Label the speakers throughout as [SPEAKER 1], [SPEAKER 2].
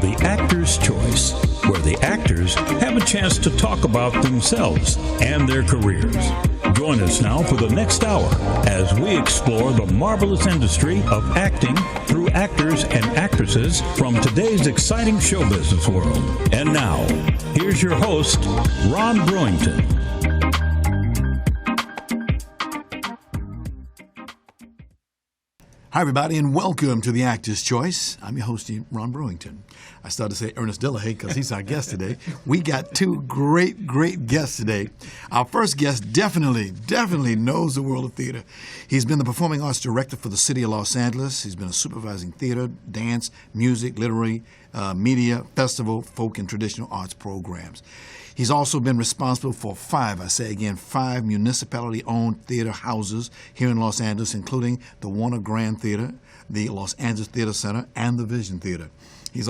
[SPEAKER 1] The Actor's Choice, where the actors have a chance to talk about themselves and their careers. Join us now for the next hour as we explore the marvelous industry of acting through actors and actresses from today's exciting show business world. And now, here's your host, Ron Brewington.
[SPEAKER 2] Hi, everybody, and welcome to The Actor's Choice. I'm your host, Ron Brewington. I started to say Ernest Dillihay because he's our guest today. We got two great guests today. Our first guest definitely knows the world of theater. He's been the performing arts director for the city of Los Angeles. He's been a supervising theater, dance, music, literary, media, festival, folk, and traditional arts programs. He's also been responsible for five municipality-owned theater houses here in Los Angeles, including the Warner Grand Theater, the Los Angeles Theater Center, and the Vision Theater. His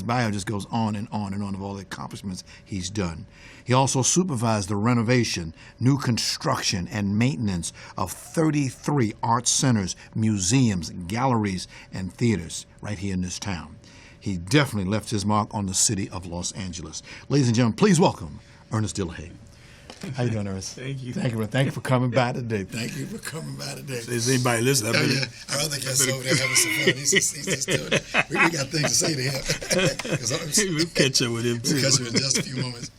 [SPEAKER 2] bio just goes on and on and on of all the accomplishments he's done. He also supervised the renovation, new construction, and maintenance of 33 arts centers, museums, galleries, and theaters right here in this town. He definitely left his mark on the city of Los Angeles. Ladies and gentlemen, please welcome Ernest Dillihay. How you doing, Ernest?
[SPEAKER 3] Thank you.
[SPEAKER 2] Thank you for coming by today.
[SPEAKER 3] Is anybody listening?
[SPEAKER 2] I don't think that's over there having some fun. He's just doing it. We got things to say to him.
[SPEAKER 3] We'll catch up with him, too.
[SPEAKER 2] We'll catch up in just a few moments.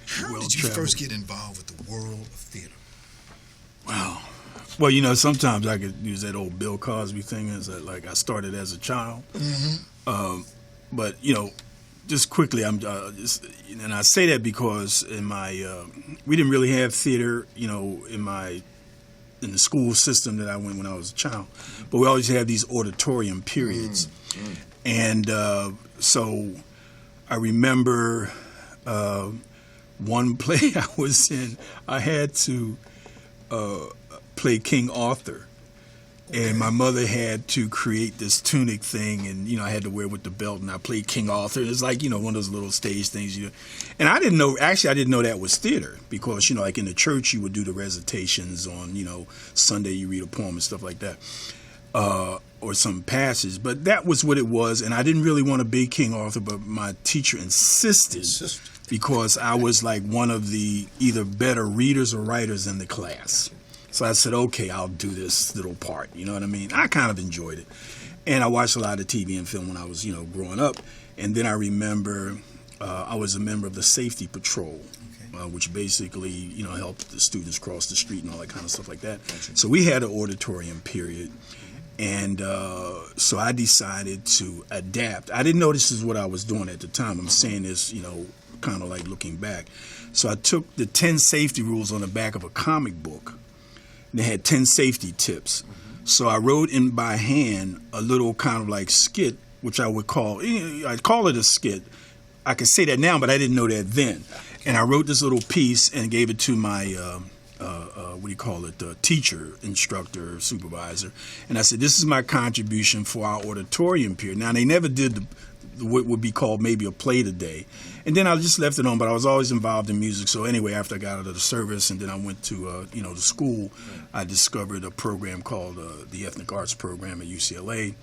[SPEAKER 2] How did you first get involved with the world of theater?
[SPEAKER 3] Wow. Well, sometimes I could use that old Bill Cosby thing as I started as a child. Mm-hmm. But, just quickly, and I say that because in my, we didn't really have theater, in the school system that I went when I was a child. But we always had these auditorium periods. And so I remember one play I was in, I had to play King Arthur. And my mother had to create this tunic thing, and, I had to wear it with the belt, and I played King Arthur. It's like, one of those little stage things. And I didn't know that was theater because, like in the church, you would do the recitations on, Sunday you read a poem and stuff like that, or some passage. But that was what it was, and I didn't really want to be King Arthur, but my teacher insisted because I was like one of the either better readers or writers in the class. So I said, okay, I'll do this little part. You know what I mean? I kind of enjoyed it. And I watched a lot of TV and film when I was, growing up. And then I remember I was a member of the Safety Patrol, which basically, helped the students cross the street and all that kind of stuff like that. Gotcha. So we had an auditorium period. And so I decided to adapt. I didn't know this is what I was doing at the time. I'm saying this, kind of like looking back. So I took the 10 safety rules on the back of a comic book. They had 10 safety tips. Mm-hmm. So I wrote in by hand a little kind of like skit, which I'd call it a skit. I can say that now, but I didn't know that then. And I wrote this little piece and gave it to my, teacher, instructor, supervisor. And I said, this is my contribution for our auditorium period. Now, they never did what would be called maybe a play today. And then I just left it on, but I was always involved in music. So anyway, after I got out of the service and then I went to, the school, I discovered a program called the Ethnic Arts Program at UCLA.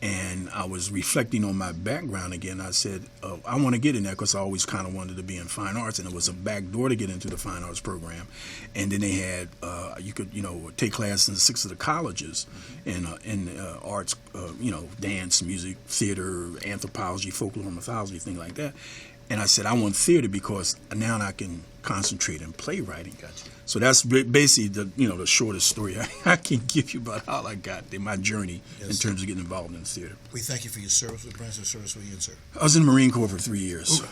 [SPEAKER 3] And I was reflecting on my background again. I said, I want to get in there because I always kind of wanted to be in fine arts. And it was a back door to get into the fine arts program. And then they had, you could, take classes in 6 of the colleges in arts, dance, music, theater, anthropology, folklore, mythology, thing like that. And I said, I want theater because now I can concentrate in playwriting. Gotcha. So that's basically the shortest story I can give you about how I got there, my journey in terms of getting involved in theater.
[SPEAKER 2] We thank you for your service. What branch of service were you in, sir?
[SPEAKER 3] I was in the Marine Corps for 3 years.
[SPEAKER 2] Ooh.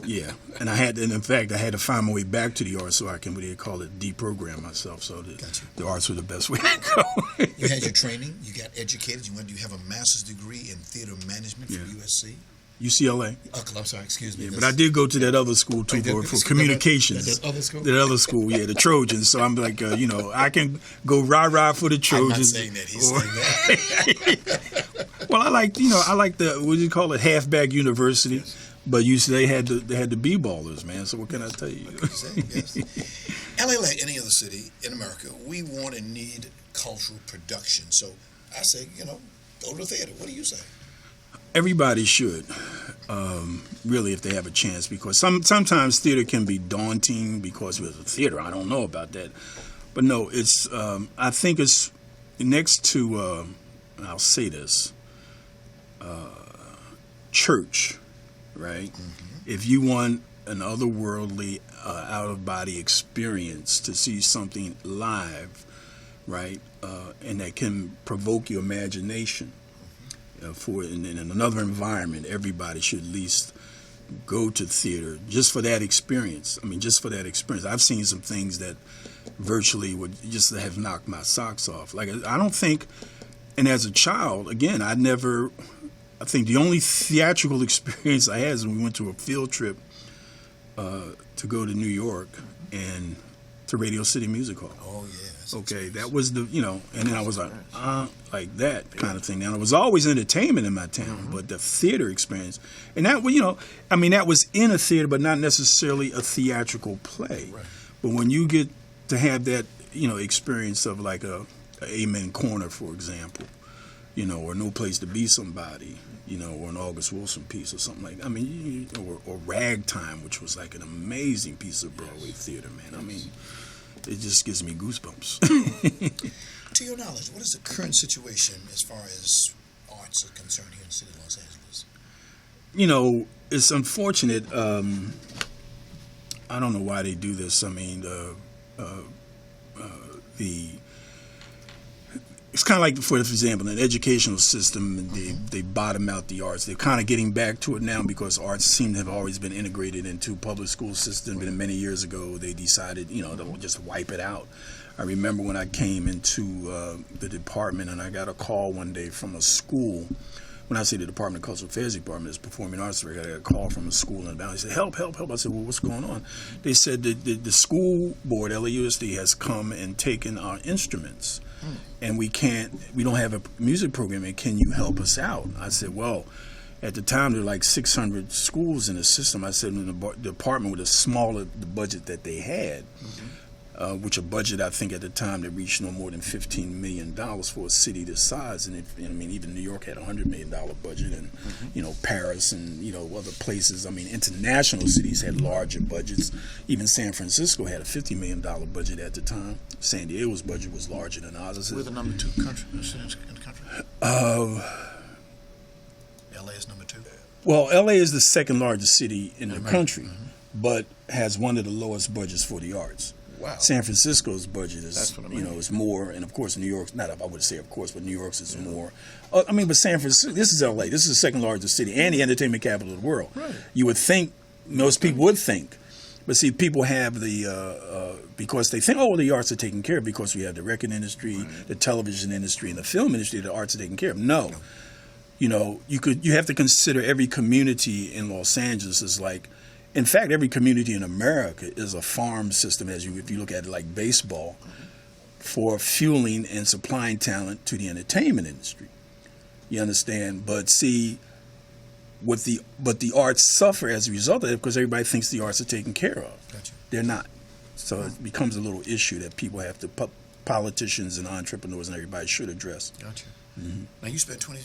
[SPEAKER 3] Yeah, and in fact, I had to find my way back to the arts so I can, what they call it, deprogram myself. So the arts were the best way to go.
[SPEAKER 2] You had your training. You got educated. You have a master's degree in theater management from USC.
[SPEAKER 3] UCLA.
[SPEAKER 2] I'm sorry, excuse me.
[SPEAKER 3] Yeah, but I did go to that other school too for communications.
[SPEAKER 2] That other school?
[SPEAKER 3] That other school, yeah, the Trojans. So I'm like, I can go rah-rah for the Trojans.
[SPEAKER 2] I'm not saying that. He's saying that.
[SPEAKER 3] Well, I like the, what do you call it, halfback university. Yes. But they had the b-ballers, man. So what can I tell you?
[SPEAKER 2] Yes. LA, like any other city in America, we want and need cultural production. So I say, go to the theater. What do you say?
[SPEAKER 3] Everybody should, really, if they have a chance, because sometimes theater can be daunting because with the theater, I don't know about that. But no, it's I think it's next to, and I'll say this, church, right? Mm-hmm. If you want an otherworldly, out-of-body experience to see something live, right, and that can provoke your imagination, in another environment, everybody should at least go to theater just for that experience. I mean, just for that experience. I've seen some things that virtually would just have knocked my socks off. Like, I don't think, and as a child, again, I think the only theatrical experience I had is when we went to a field trip to go to New York and to Radio City Music Hall.
[SPEAKER 2] Oh, yeah.
[SPEAKER 3] Okay, that was and then I was like that kind of thing. Now, it was always entertainment in my town, but the theater experience, and that, that was in a theater, but not necessarily a theatrical play. Right. But when you get to have that, experience of like a Amen Corner, for example, or No Place to Be Somebody, or an August Wilson piece or something like that. I mean, or Ragtime, which was like an amazing piece of Broadway theater, man. I mean, it just gives me goosebumps.
[SPEAKER 4] To your knowledge, what is the current situation as far as arts are concerned here in the city of Los Angeles?
[SPEAKER 3] It's unfortunate. I don't know why they do this. I mean, it's kind of like, for example, in the educational system, they bottom out the arts. They're kind of getting back to it now because arts seem to have always been integrated into public school system. But many years ago, they decided, to just wipe it out. I remember when I came into the department and I got a call one day from a school. When I say the Department of Cultural Affairs Department, it's Performing Arts. I got a call from a school in the Valley. They said, help. I said, well, what's going on? They said that the school board, LAUSD, has come and taken our instruments. And we don't have a music program, and can you help us out? I said, well, at the time there were like 600 schools in the system. I said, in the department with the budget that they had, which a budget I think at the time that reached no more than $15 million for a city this size. And even New York had a $100 million budget, and Paris and other places. I mean, international cities had larger budgets. Even San Francisco had a $50 million budget at the time. San Diego's budget was larger than ours.
[SPEAKER 4] We're the number 2 country in the country. LA is number 2.
[SPEAKER 3] Well, LA is the second largest city in the country, but has one of the lowest budgets for the arts.
[SPEAKER 4] Wow.
[SPEAKER 3] San Francisco's budget is, is more, and of course New York's, not I would say of course, but New York's is more. But San Francisco, this is LA, this is the second largest city and the entertainment capital of the world. Right. You would think, most people would think, but see, people have because they think, the arts are taken care of because we have the record industry, the television industry, and the film industry, the arts are taken care of. No. You have to consider every community in Los Angeles is like, in fact, every community in America is a farm system, if you look at it like baseball, for fueling and supplying talent to the entertainment industry. You understand? But see, but the arts suffer as a result of it because everybody thinks the arts are taken care of.
[SPEAKER 4] Gotcha.
[SPEAKER 3] They're not. So it becomes a little issue that people have to, politicians and entrepreneurs and everybody should address.
[SPEAKER 4] Gotcha. Mm-hmm. Now, you spent 20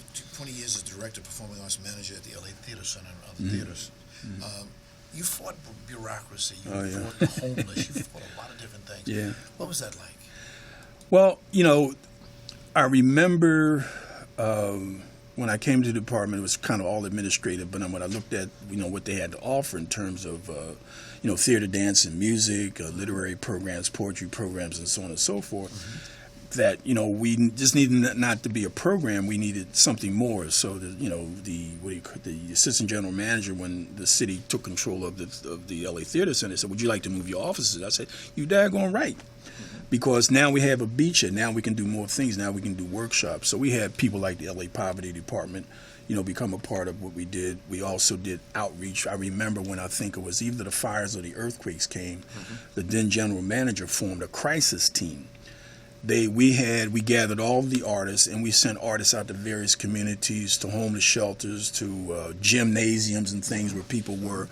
[SPEAKER 4] years as director, performing arts manager at the LA Theater Center and other theaters. Mm-hmm. You fought bureaucracy, you fought the homeless, you fought a lot of different things.
[SPEAKER 3] Yeah.
[SPEAKER 4] What was that like?
[SPEAKER 3] Well, I remember when I came to the department, it was kind of all administrative, but when I looked at, what they had to offer in terms of, theater, dance, and music, literary programs, poetry programs, and so on and so forth, that, we just needed not to be a program, we needed something more. So, the assistant general manager, when the city took control of the LA Theater Center, said, would you like to move your offices? I said, you daggone right. Because now we have a beach here. Now we can do more things. Now we can do workshops. So we had people like the LA Poverty Department, become a part of what we did. We also did outreach. I remember when I think it was either the fires or the earthquakes came, the then general manager formed a crisis team. We gathered all of the artists, and we sent artists out to various communities, to homeless shelters, to gymnasiums and things where people were,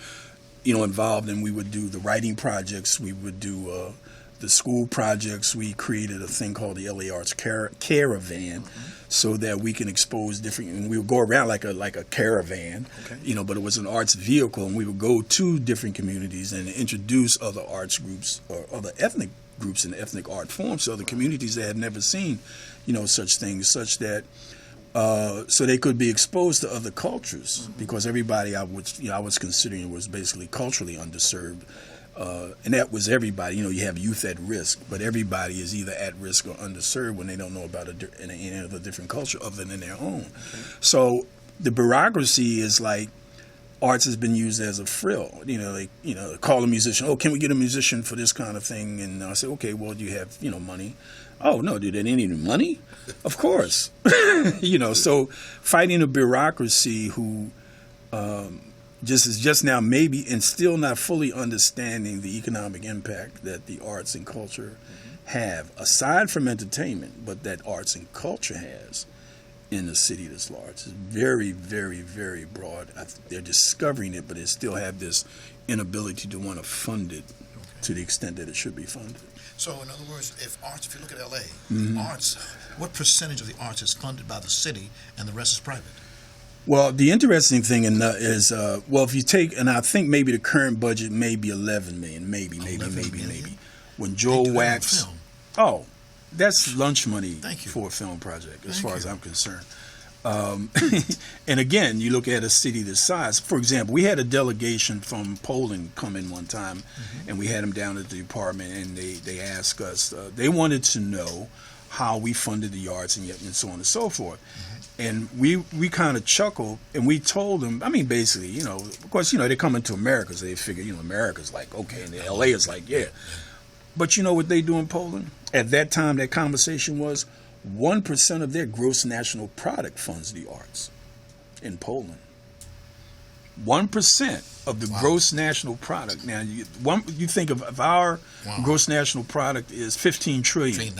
[SPEAKER 3] involved. And we would do the writing projects. We would do the school projects, we created a thing called the LA Arts Caravan, so that we can expose different. And we would go around like a caravan, but it was an arts vehicle, and we would go to different communities and introduce other arts groups or other ethnic groups and ethnic art forms to other communities that had never seen, such things, such that. So they could be exposed to other cultures, because everybody I was considering was basically culturally underserved. And that was everybody. You have youth at risk, but everybody is either at risk or underserved when they don't know about any other different culture other than their own. So the bureaucracy is like arts has been used as a frill. They call a musician. Oh, can we get a musician for this kind of thing? And I say, okay, well, do you have money? Oh no, do they need any money? Of course. So fighting a bureaucracy who just now maybe and still not fully understanding the economic impact that the arts and culture have, aside from entertainment, but that arts and culture has in a city this large is very, very, very broad. They're discovering it, but they still have this inability to want to fund it to the extent that it should be funded.
[SPEAKER 4] So, in other words, if you look at LA, arts, what percentage of the arts is funded by the city and the rest is private?
[SPEAKER 3] Well, the interesting thing is, if you take, and I think maybe the current budget may be 11 million, maybe. When Joel Wax, that's lunch money for a film project, as far as I'm concerned. And again, you look at a city this size. For example, we had a delegation from Poland come in one time, and we had them down at the department, and they asked us, they wanted to know how we funded the arts and so on and so forth. And we kind of chuckled, and we told them, basically, of course, they come into America, so they figure, America's like, okay, and the LA is like, yeah. But you know what they do in Poland? At that time, that conversation was 1% of their gross national product funds the arts in Poland. 1% of the gross national product. Now, you think of our gross national product is $15 trillion.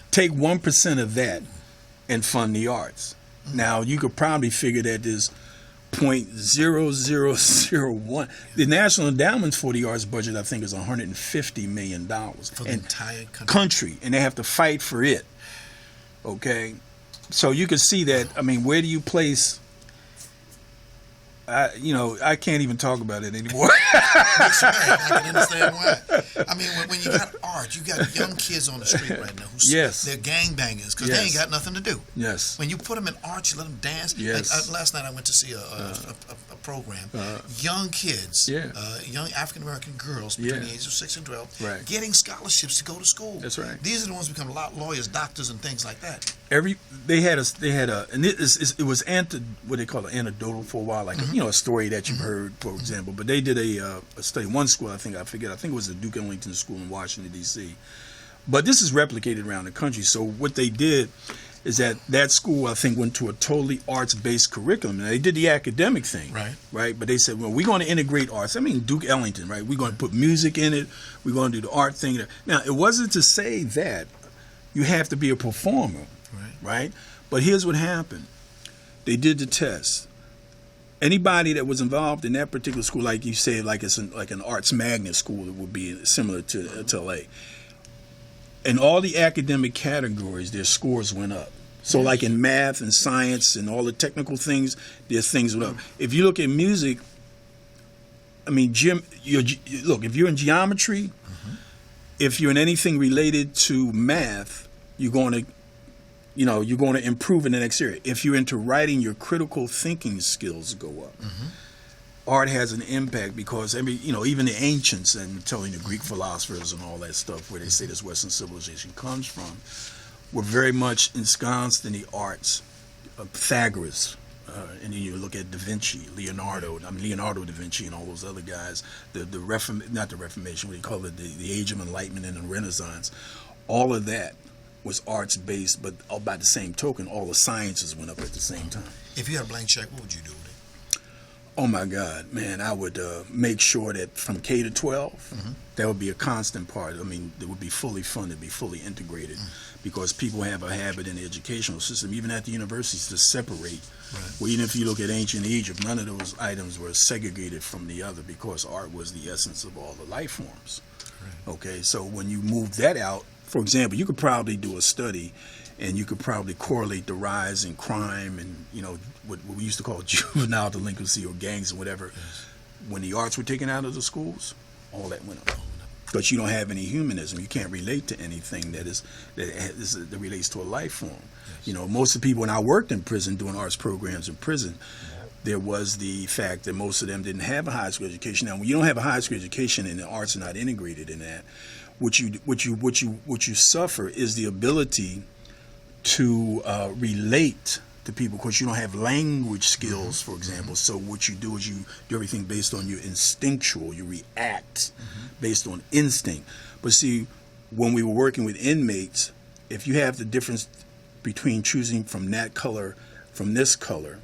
[SPEAKER 3] Take 1% of that and fund the arts. Now, you could probably figure that there's 0.0001. The National Endowment for the Arts budget, I think, is $150 million.
[SPEAKER 4] For the entire
[SPEAKER 3] country. And they have to fight for it. Okay? So you can see that, where do you place... I can't even talk about it anymore.
[SPEAKER 4] I can understand why. When you got art, you got young kids on the street right now they're gangbangers because they ain't got nothing to do.
[SPEAKER 3] Yes.
[SPEAKER 4] When you put them in art, you let them dance.
[SPEAKER 3] Yes.
[SPEAKER 4] Last night I went to see a program. Young kids, young African American girls between the ages of 6 and 12, getting scholarships to go to school.
[SPEAKER 3] That's right.
[SPEAKER 4] These are the ones who become lawyers, doctors, and things like that.
[SPEAKER 3] And it was what they call an anecdotal for a while, like a story that you've heard, for example. But they did a study. One school, I think it was the Duke Ellington School in Washington D.C. But this is replicated around the country. So what they did is that school, I think, went to a totally arts-based curriculum. And they did the academic thing, right? But they said, well, we're going to integrate arts. Duke Ellington, right? We're going to put music in it. We're going to do the art thing. Now, it wasn't to say that you have to be a performer, right? But here's what happened. They did the test. Anybody that was involved in that particular school, like you say, like it's like an arts magnet school, it would be similar to LA. In all the academic categories, their scores went up. So like in math and science and all the technical things, their things went up. If you look at music, if you're in geometry, if you're in anything related to math, you're going to improve in the next area. If you're into writing, your critical thinking skills go up. Art has an impact because even the ancients, and telling the Greek philosophers and all that stuff, where they say this Western civilization comes from, were very much ensconced in the arts. Pythagoras, and then you look at Da Vinci, Leonardo da Vinci, and all those other guys. Not the Reformation, what do you call it? The Age of Enlightenment and the Renaissance. All of that was arts based, but by the same token, all the sciences went up at the same time.
[SPEAKER 4] If you had a blank check, what would you do with it?
[SPEAKER 3] Oh my God, man! I would make sure that from K to 12, that would be a constant part. I mean, it would be fully funded, be fully integrated, because people have a habit in the educational system, even at the universities, to separate. Right. Well, even if you look at ancient Egypt, none of those items were segregated from the other, because art was the essence of all the life forms. Right. Okay, so when you move that out, for example, you could probably do a study, and you could probably correlate the rise in crime and, you know, what we used to call juvenile delinquency or gangs or whatever. Yes. When the arts were taken out of the schools, all that went up. But you don't have any humanism. You can't relate to anything that relates to a life form. Yes. You know, most of the people, when I worked in prison doing arts programs in prison, there was the fact that most of them didn't have a high school education. Now, when you don't have a high school education and the arts are not integrated in that, what you suffer is the ability to relate to people, because you don't have language skills, for example. So what you do is you do everything based on your instinctual. You react based on instinct. But see, when we were working with inmates, if you have the difference between choosing from that color, from this color,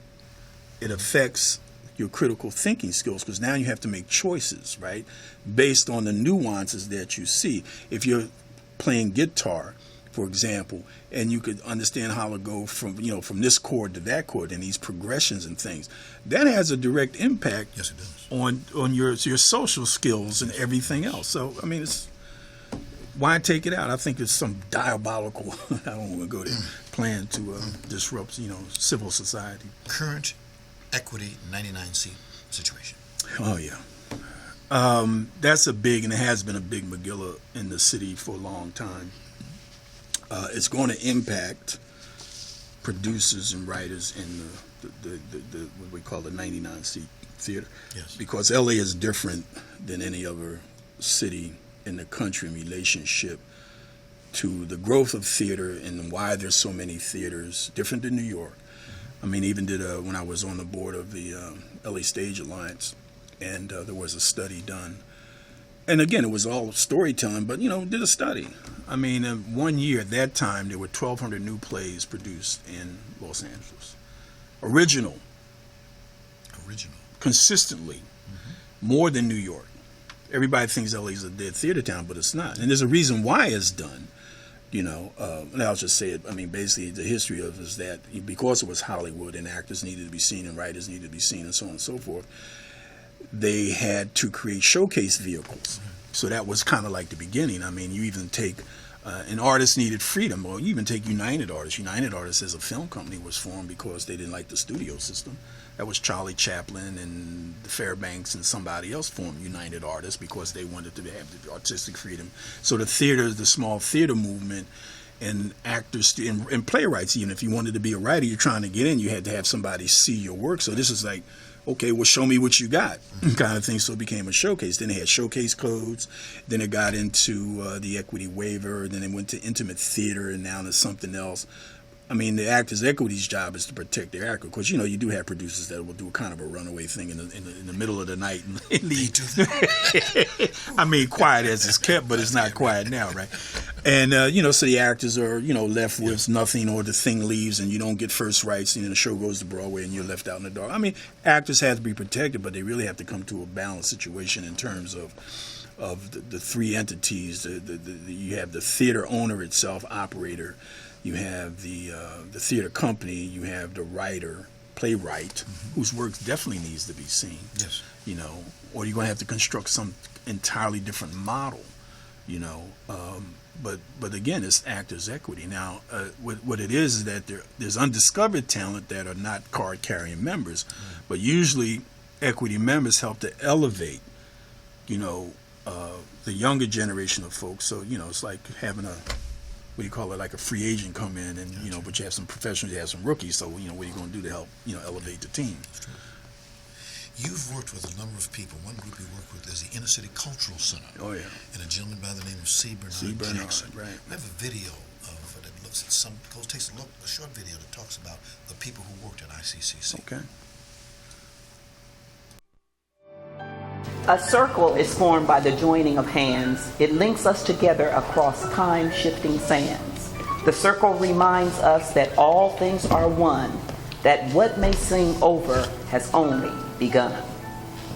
[SPEAKER 3] it affects your critical thinking skills, because now you have to make choices, right, based on the nuances that you see. If you're playing guitar, for example, and you could understand how to go from, you know, from this chord to that chord and these progressions and things, that has a direct impact. Yes, it does. on your social skills and everything else. So, I mean, it's, why take it out? I think it's some diabolical, I don't want to go there, plan to disrupt, you know, civil society.
[SPEAKER 4] Current equity 99-seat situation.
[SPEAKER 3] Oh, yeah. That's a big, and it has been a big Megillah in the city for a long time. It's going to impact producers and writers in the what we call the 99-seat theater. Yes. Because LA is different than any other city in the country in relationship to the growth of theater and why there's so many theaters, different than New York. I mean, even when I was on the board of the LA Stage Alliance, and there was a study done. And again, it was all storytelling, but, you know, did a study. I mean, 1 year at that time, there were 1,200 new plays produced in Los Angeles. Original. Consistently. More than New York. Everybody thinks LA is a dead theater town, but it's not. And there's a reason why it's done. You know, and I'll just say it. I mean, basically, the history of it is that because it was Hollywood and actors needed to be seen and writers needed to be seen and so on and so forth, they had to create showcase vehicles. So that was kind of like the beginning. I mean, you even take an artist needed freedom, or you even take United Artists. United Artists as a film company was formed because they didn't like the studio system. That was Charlie Chaplin and the Fairbanks and somebody else formed United Artists because they wanted to have the artistic freedom. So the theater, the small theater movement, and actors and playwrights, even if you wanted to be a writer, you're trying to get in, you had to have somebody see your work. So this is like, okay, well, show me what you got, kind of thing. So it became a showcase. Then they had showcase codes. Then it got into the equity waiver. Then they went to intimate theater, and now there's something else. I mean, the Actors Equity's job is to protect their actor. Because, you know, you do have producers that will do kind of a runaway thing in the middle of the night and leave. I mean, quiet as it's kept, but it's not quiet now, right? And, you know, so the actors are, you know, left with nothing, or the thing leaves and you don't get first rights, and then the show goes to Broadway and you're left out in the dark. I mean, actors have to be protected, but they really have to come to a balanced situation in terms of the three entities. You have the theater owner itself, operator. You have the theater company. You have the writer, playwright, whose work definitely needs to be seen. Yes. You know, or you're going to have to construct some entirely different model. You know, but again, it's actors' equity. Now, what it is that there's undiscovered talent that are not card-carrying members, but usually equity members help to elevate, you know, the younger generation of folks. So, you know, it's like having what do you call it, like a free agent come in, and, you know, but you have some professionals, you have some rookies, so, you know, what are you going to do to help, you know, elevate the team?
[SPEAKER 4] You've worked with a number of people. One group you work with is the Inner City Cultural Center. Oh, yeah. And a gentleman by the name of C. Bernard Jackson. Right. We have a video of that looks at takes a look, a short video that talks about the people who worked at ICCC.
[SPEAKER 3] Okay.
[SPEAKER 5] A circle is formed by the joining of hands. It links us together across time-shifting sands. The circle reminds us that all things are one, that what may seem over has only begun.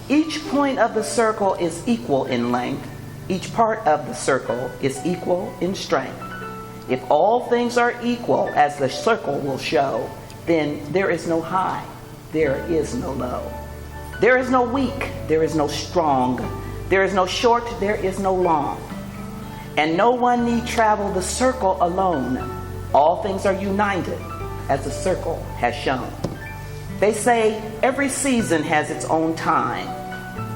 [SPEAKER 5] Each point of the circle is equal in length. Each part of the circle is equal in strength. If all things are equal, as the circle will show, then there is no high, there is no low. There is no weak, there is no strong. There is no short, there is no long. And no one need travel the circle alone. All things are united, as the circle has shown. They say every season has its own time,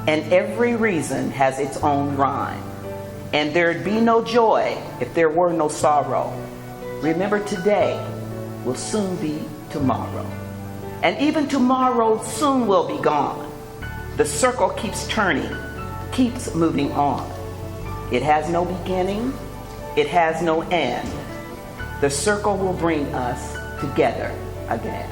[SPEAKER 5] and every reason has its own rhyme. And there'd be no joy if there were no sorrow. Remember, today will soon be tomorrow. And even tomorrow soon will be gone. The circle keeps turning, keeps moving on. It has no beginning, it has no end. The circle will bring us together again.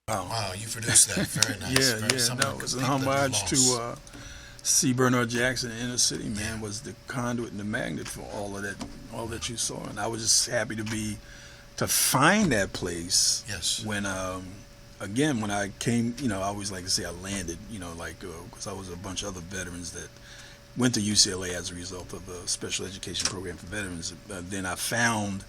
[SPEAKER 4] Wow, you produced that. Very nice.
[SPEAKER 3] No, it was an homage to C. Bernard Jackson. Inner City Man was the conduit and the magnet for all that you saw, and I was just happy to find that place.
[SPEAKER 4] Yes.
[SPEAKER 3] When again, when I came, I always like to say I landed, because I was a bunch of other veterans that went to UCLA as a result of a special education program for veterans. Then I found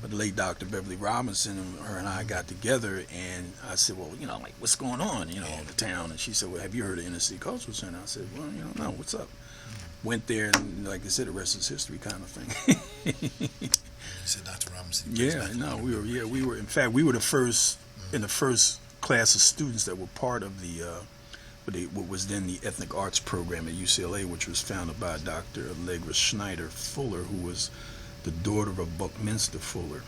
[SPEAKER 3] the late Dr. Beverly Robinson, and her and I got together, and I said, well, what's going on, in the town? And she said, well, have you heard of Inner City Cultural Center? I said, well, no, what's up? Went there, and like I said, the rest is history kind of thing.
[SPEAKER 4] You said Dr. Robinson.
[SPEAKER 3] We were, in fact, we were the first, in the first class of students that were part of what was then the Ethnic Arts program at UCLA, which was founded by Dr. Allegra Schneider Fuller, who was the daughter of Buckminster Fuller,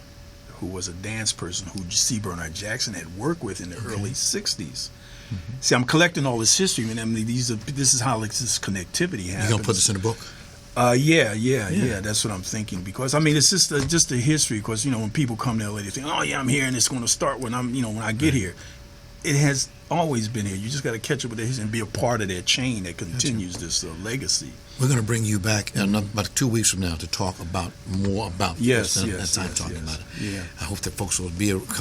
[SPEAKER 3] who was a dance person who C. Bernard Jackson had worked with in the early 60s. Mm-hmm. See, I'm collecting all this history, and this is how this connectivity happens.
[SPEAKER 4] You gonna put this in a book?
[SPEAKER 3] Yeah. That's what I'm thinking, because it's just the history. Because when people come to LA, they think, oh yeah, I'm here, and it's going to start when when I get here. It has always been here. You just got to catch up with it and be a part of that chain that continues this legacy.
[SPEAKER 4] We're going to bring you back about 2 weeks from now to talk more about this. Talking about it.
[SPEAKER 3] Yeah.
[SPEAKER 4] I hope that folks will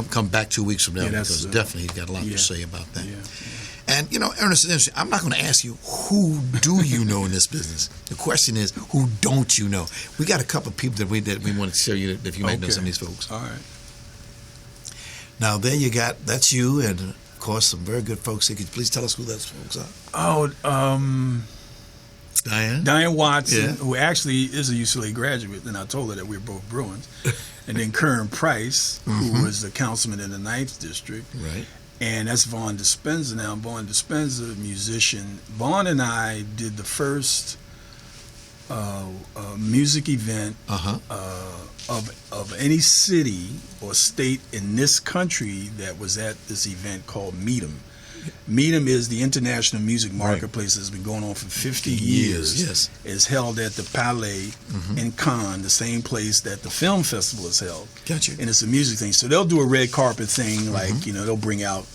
[SPEAKER 4] come back 2 weeks from now, because definitely he's got a lot to say about that. Yeah. And Ernest, it's interesting. I'm not going to ask you who do you know in this business. The question is, who don't you know? We got a couple of people that we want to show you, if you might know some of these folks.
[SPEAKER 3] All right.
[SPEAKER 4] Now there you got, that's you, and of course some very good folks here. Could you please tell us who those folks are?
[SPEAKER 3] Oh, Diane Watson,
[SPEAKER 4] Yeah.
[SPEAKER 3] who actually is a UCLA graduate, and I told her that we were both Bruins. And then Kern Price, who was the councilman in the 9th District.
[SPEAKER 4] Right.
[SPEAKER 3] And that's Vaughn Dispenza now. Vaughn Dispenza, a musician. Vaughn and I did the first music event of any city or state in this country that was at this event called Meet 'em. Meet 'em is the international music marketplace that's been going on for 50 years.
[SPEAKER 4] Yes.
[SPEAKER 3] It's held at the Palais in Cannes, the same place that the film festival is held.
[SPEAKER 4] Gotcha.
[SPEAKER 3] And it's a music thing. So they'll do a red carpet thing, like, they'll bring out,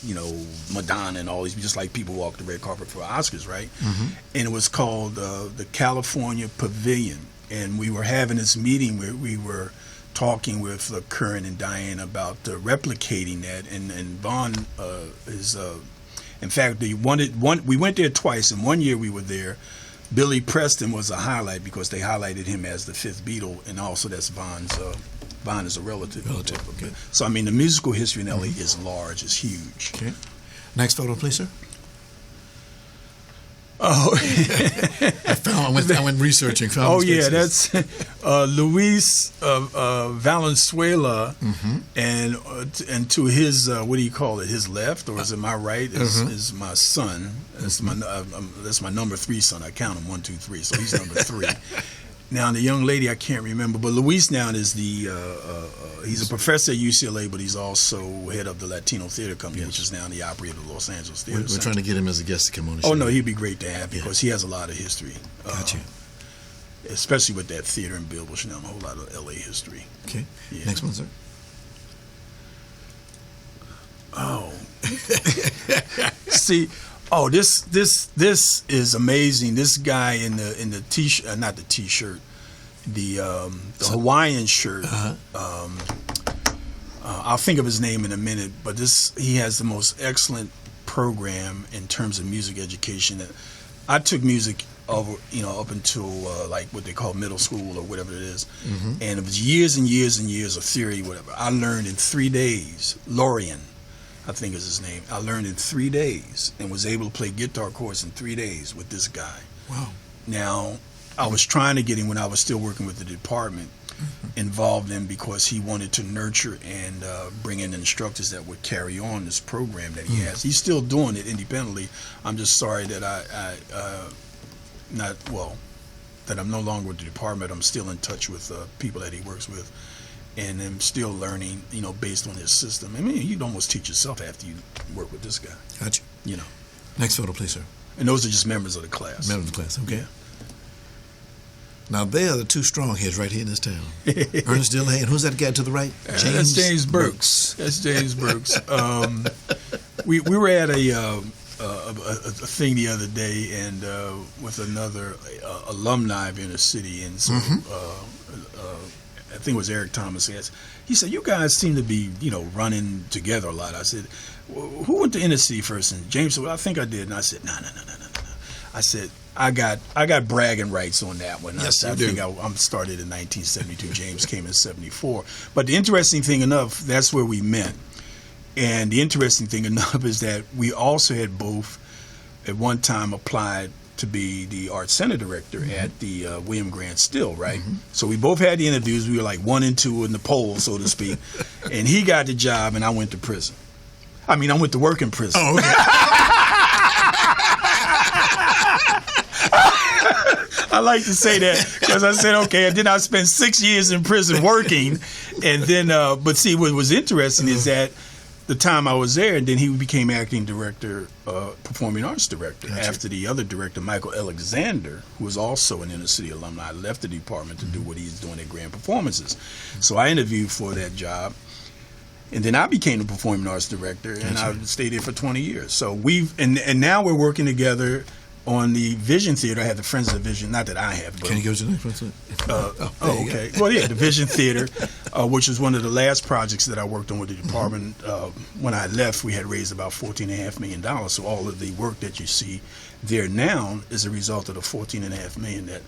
[SPEAKER 3] Madonna and all these, just like people walk the red carpet for Oscars, right? And it was called the California Pavilion. And we were having this meeting where we were talking with Curran and Diane about replicating that. And Vaughn is... in fact, we went there twice, and one year we were there. Billy Preston was a highlight because they highlighted him as the fifth Beatle, and also that's Vaughn is a relative.
[SPEAKER 4] Okay.
[SPEAKER 3] So, the musical history in LA is large, it's huge.
[SPEAKER 4] Okay. Next photo, please, sir.
[SPEAKER 3] Oh,
[SPEAKER 4] I went researching.
[SPEAKER 3] That's Luis Valenzuela, and to his what do you call it? His left, or is it my right? Is my son? That's my number 3 son. I count him 1, 2, 3. So he's number 3. Now the young lady I can't remember, but Luis now is he's a professor at UCLA, but he's also head of the Latino Theater Company, which is now the Opry of the Los Angeles Theater.
[SPEAKER 4] We're trying to get him as a guest to come on the show.
[SPEAKER 3] Oh no, he'd be great to have because he has a lot of history.
[SPEAKER 4] Gotcha.
[SPEAKER 3] Especially with that theater in Bill Bushnell, a whole lot of LA history.
[SPEAKER 4] Okay.
[SPEAKER 3] Yeah.
[SPEAKER 4] Next one, sir.
[SPEAKER 3] Oh. See, Oh, this is amazing. This guy in the t-shirt, not the t-shirt, the Hawaiian shirt. I'll think of his name in a minute, but he has the most excellent program in terms of music education. I took music over, up until like what they call middle school or whatever it is, and it was years and years and years of theory, whatever. I learned in 3 days. Lorian, I think is his name. I learned in 3 days and was able to play guitar chords in 3 days with this guy.
[SPEAKER 2] Wow.
[SPEAKER 3] Now, I was trying to get him when I was still working with the department, involved in because he wanted to nurture and bring in instructors that would carry on this program that he has. He's still doing it independently. I'm just sorry that that I'm no longer with the department. I'm still in touch with people that he works with, and I'm still learning, based on his system. I mean, you'd almost teach yourself after you work with this guy.
[SPEAKER 2] Gotcha. Next photo, please, sir.
[SPEAKER 3] And those are just members of the class.
[SPEAKER 2] Members of the class, okay.
[SPEAKER 3] Yeah.
[SPEAKER 2] Now, they are the two strong heads right here in this town. Ernest Dillihay, and who's that guy to the right?
[SPEAKER 3] That's James Burks. That's James Burks. We were at a thing the other day, and with another alumni of inner city, and so I think it was Eric Thomas. He said, "You guys seem to be, running together a lot." I said, "Who went to inner city first?" And James said, "Well, I think I did." And I said, "No. I said, I got bragging rights on that one.
[SPEAKER 2] Yes,
[SPEAKER 3] I think I'm started in 1972. James came in 74. But the interesting thing enough, that's where we met. And the interesting thing enough is that we also had both at one time applied to be the art center director at the William Grant Still, right? So we both had the interviews. We were like 1 and 2 in the poll, so to speak. And he got the job, and I went to prison. I went to work in prison.
[SPEAKER 2] Oh, okay.
[SPEAKER 3] I like to say that because I said, okay, and then I spent 6 years in prison working. And then, but see, what was interesting is that the time I was there, and then he became acting director, performing arts director, after the other director, Michael Alexander, who was also an inner city alumni, left the department to do what he's doing at Grand Performances. So I interviewed for that job. And then I became the performing arts director, and I stayed there for 20 years. So and now we're working together on the Vision Theater. I have the Friends of the Vision, not that I have. But,
[SPEAKER 2] Can you go to the next one?
[SPEAKER 3] Okay. Well, yeah, the Vision Theater, which was one of the last projects that I worked on with the department. When I left, we had raised about $14.5 million. So all of the work that you see there now is a result of the $14.5 million that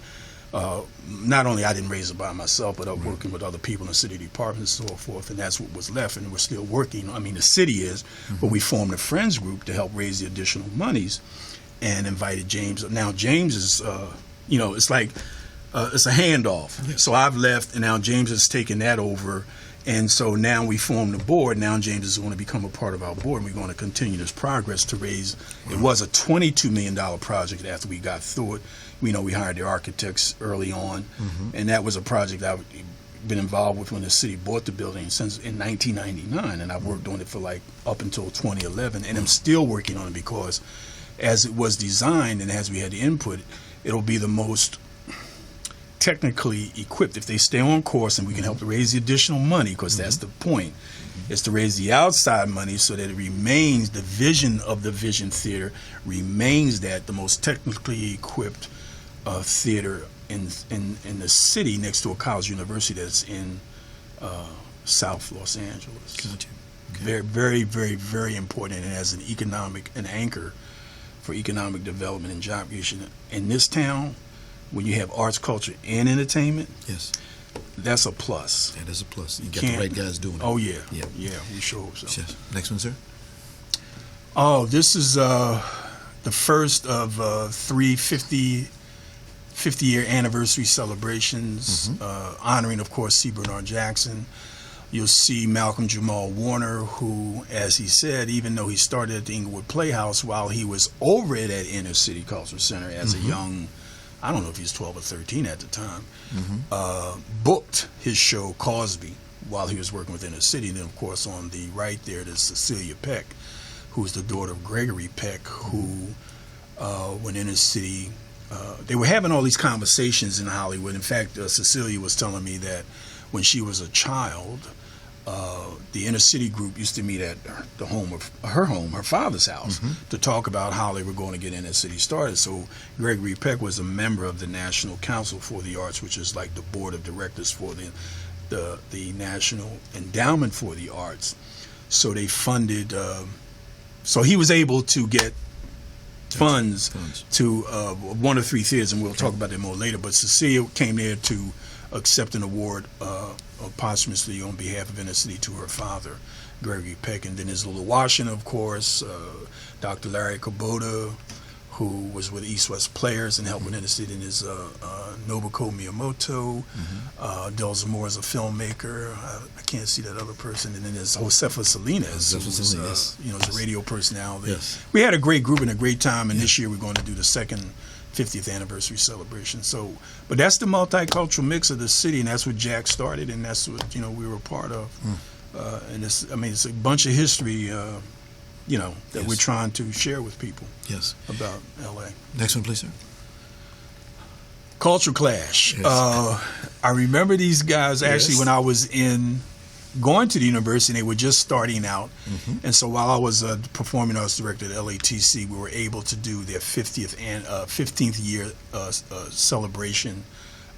[SPEAKER 3] not only I didn't raise it by myself, but I'm working with other people in the city department and so forth, and that's what was left, and we're still working. The city is, but we formed a friends group to help raise the additional monies and invited James. Now James is, it's like it's a handoff. Yeah. So I've left, and now James has taken that over, and so now we formed the board. Now James is going to become a part of our board, and we're going to continue this progress to raise. It was a $22 million project after we got through it. We hired the architects early on, and that was a project I've been involved with when the city bought the building since in 1999, and I've worked on it for up until 2011, and I'm still working on it because as it was designed and as we had the input, it'll be the most technically equipped if they stay on course, and we can help to raise the additional money, because that's the point, is to raise the outside money so that it remains the vision of the Vision Theater, remains that the most technically equipped theater in the city next to a college university that's in South Los Angeles.
[SPEAKER 2] Gotcha. Okay.
[SPEAKER 3] Very, very, very, very important, and as an anchor for economic development and job creation in this town. When you have arts, culture, and entertainment,
[SPEAKER 2] yes,
[SPEAKER 3] that's a plus.
[SPEAKER 2] That is a plus. You got the right guys doing it.
[SPEAKER 3] Oh yeah, yeah. We sure hope so.
[SPEAKER 2] Yes. Next one, sir.
[SPEAKER 3] Oh, this is the first of 3 50-year anniversary celebrations, honoring, of course, C. Bernard Jackson. You'll see Malcolm Jamal Warner, who, as he said, even though he started at the Inglewood Playhouse while he was over at that Inner City Cultural Center as a young, I don't know if he was 12 or 13 at the time, booked his show Cosby while he was working with Inner City. And then, of course, on the right there, there's Cecilia Peck, who's the daughter of Gregory Peck, who, when Inner City, they were having all these conversations in Hollywood. In fact, Cecilia was telling me that when she was a child, the inner city group used to meet at the home of her father's house, to talk about how they were going to get inner city started. So Gregory Peck was a member of the National Council for the Arts, which is like the board of directors for the National Endowment for the Arts. So they funded, so he was able to get funds to one of three theaters, and we'll talk about that more later. But Cecilia came there to accept an award posthumously on behalf of inner city to her father, Gregory Peck. And then there's Little Washington, of course, Dr. Larry Kubota, who was with East West Players and helped with inner city, and is Nobuko Miyamoto. Del Zamora is a filmmaker. I can't see that other person. And then there's Josefa Salinas, who's is a radio personality. Yes. We had a great group and a great time, and this year we're going to do the second 50th anniversary celebration. So, but that's the multicultural mix of the city, and that's what Jack started, and that's what we were a part of. And it's a bunch of history, that we're trying to share with people. Yes. About LA.
[SPEAKER 2] Next one, please, sir.
[SPEAKER 3] Culture Clash. Yes. I remember these guys actually when I was going to the university. They were just starting out, and so while I was a performing arts director at LATC, we were able to do their 15th year celebration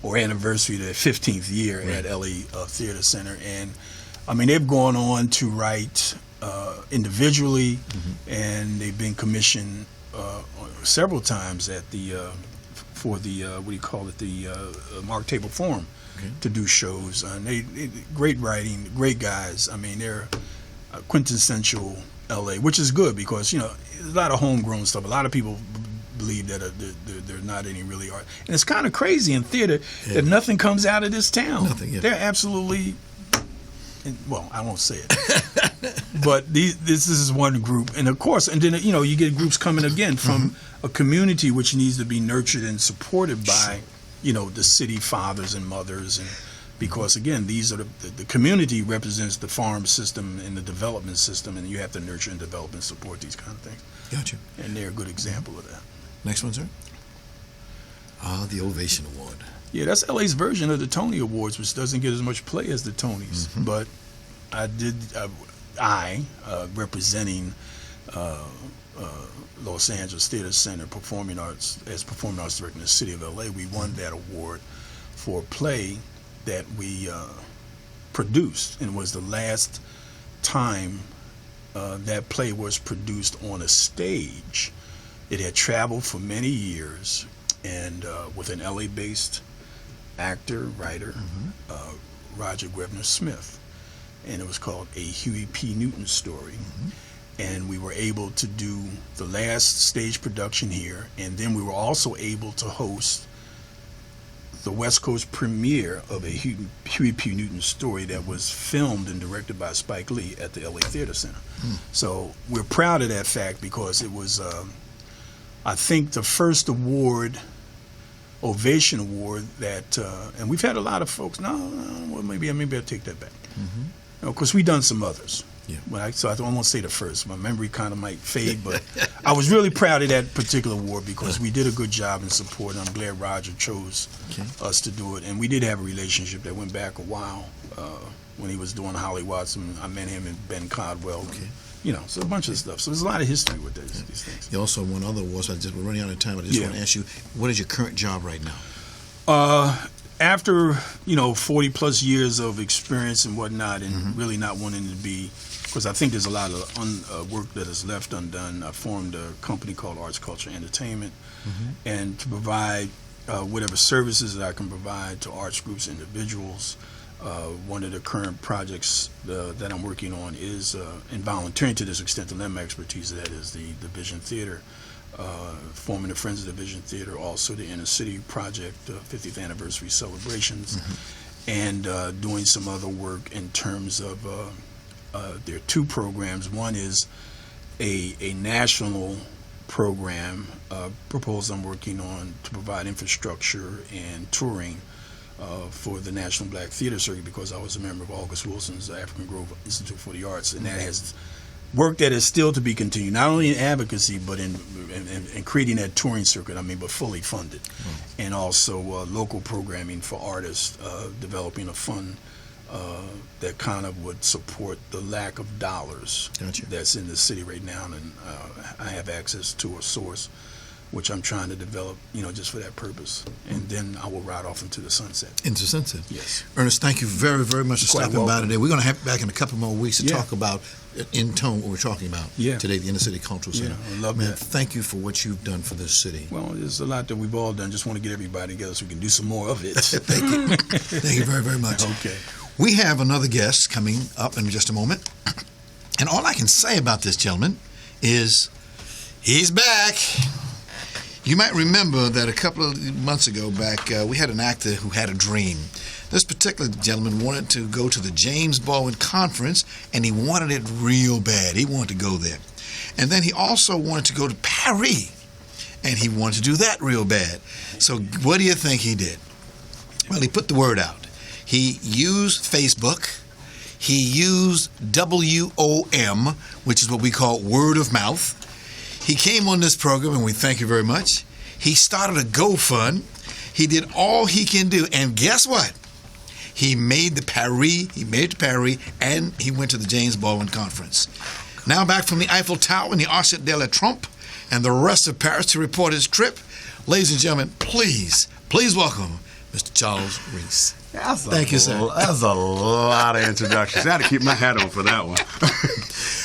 [SPEAKER 3] or anniversary, their 15th year at LA Theater Center. And I mean, they've gone on to write individually, and they've been commissioned several times at for the Mark Table Forum to do shows. They great writing, great guys. I mean, they're quintessential LA, which is good because there's a lot of homegrown stuff. A lot of people believe that there's not any really art, and it's kind of crazy in theater that nothing comes out of this town. Nothing. Yeah. They're absolutely. Well, I won't say it, but this is one group, and of course, and then you get groups coming again from a community which needs to be nurtured and supported by, the city fathers and mothers, and because again, these are the community represents the farm system and the development system, and you have to nurture and develop and support these kind of things.
[SPEAKER 2] Gotcha.
[SPEAKER 3] And they're a good example of that.
[SPEAKER 2] Next one, sir. The Ovation Award.
[SPEAKER 3] Yeah, that's LA's version of the Tony Awards, which doesn't get as much play as the Tonys. But I representing Los Angeles Theater Center performing arts director in the city of LA, we won that award for a play that we produced, and it was the last time that play was produced on a stage. It had traveled for many years, and with an LA-based actor, writer, Roger Grevner Smith, and it was called A Huey P. Newton Story. And we were able to do the last stage production here, and then we were also able to host the West Coast premiere of A Huey P. Newton Story that was filmed and directed by Spike Lee at the LA Theater Center. So we're proud of that fact because it was, I think, the first Ovation Award that, and we've had a lot of folks. Well, maybe I'll take that back. Of course, we've done some others. Yeah. So I won't say the first. My memory kind of might fade, but I was really proud of that particular award because we did a good job in support. And I'm glad Roger chose us to do it, and we did have a relationship that went back a while. When he was doing Holly Watson, I met him and Ben Codwell. So a bunch of stuff. So there's a lot of history with these things.
[SPEAKER 2] You also won other awards. We're running out of time. I just want to ask you, what is your current job right now?
[SPEAKER 3] After 40 plus years of experience and whatnot, and really not wanting to be, because I think there's a lot of work that is left undone. I formed a company called Arts, Culture, Entertainment, and to provide whatever services that I can provide to arts groups, individuals. One of the current projects that I'm working on is, and volunteering to this extent to lend my expertise, that is the Vision Theater, forming the Friends of the Vision Theater, also the Inner City Project, 50th anniversary celebrations, and doing some other work in terms of, there are two programs. One is a national program proposal I'm working on to provide infrastructure and touring for the National Black Theater Circuit, because I was a member of August Wilson's African Grove Institute for the Arts, and that has work that is still to be continued, not only in advocacy, but in creating that touring circuit, but fully funded. And also local programming for artists, developing a fund that kind of would support the lack of dollars
[SPEAKER 2] Gotcha.
[SPEAKER 3] that's in the city right now, and I have access to a source which I'm trying to develop, just for that purpose, and then I will ride off into the sunset.
[SPEAKER 2] Into sunset.
[SPEAKER 3] Yes.
[SPEAKER 2] Ernest, thank you very, very much for
[SPEAKER 3] Quite
[SPEAKER 2] stopping by
[SPEAKER 3] welcome.
[SPEAKER 2] today. We're going to have you back in a couple more weeks to
[SPEAKER 3] Yeah.
[SPEAKER 2] talk about, in tone, what we're talking about
[SPEAKER 3] Yeah.
[SPEAKER 2] today, the Inner City Cultural Center.
[SPEAKER 3] I love
[SPEAKER 2] Man,
[SPEAKER 3] that.
[SPEAKER 2] thank you for what you've done for this city.
[SPEAKER 3] Well, there's a lot that we've all done. Just want to get everybody together so we can do some more of it.
[SPEAKER 2] Thank you. Thank you very, very much.
[SPEAKER 3] Okay.
[SPEAKER 2] We have another guest coming up in just a moment. And all I can say about this gentleman is he's back. You might remember that a couple of months ago back, we had an actor who had a dream. This particular gentleman wanted to go to the James Baldwin Conference, and he wanted it real bad. He wanted to go there. And then he also wanted to go to Paris, and he wanted to do that real bad. So what do you think he did? Well, he put the word out. He used Facebook. He used WOM, which is what we call word of mouth. He came on this program, and we thank you very much. He started a GoFund. He did all he can do, and guess what? He made it to Paris, and he went to the James Baldwin Conference. Now back from the Eiffel Tower and the Arc de la Trompe and the rest of Paris to report his trip, ladies and gentlemen, please welcome Mr. Charles Reese. Thank you, sir.
[SPEAKER 6] That's a lot of introductions. I had to keep my hat on for that one.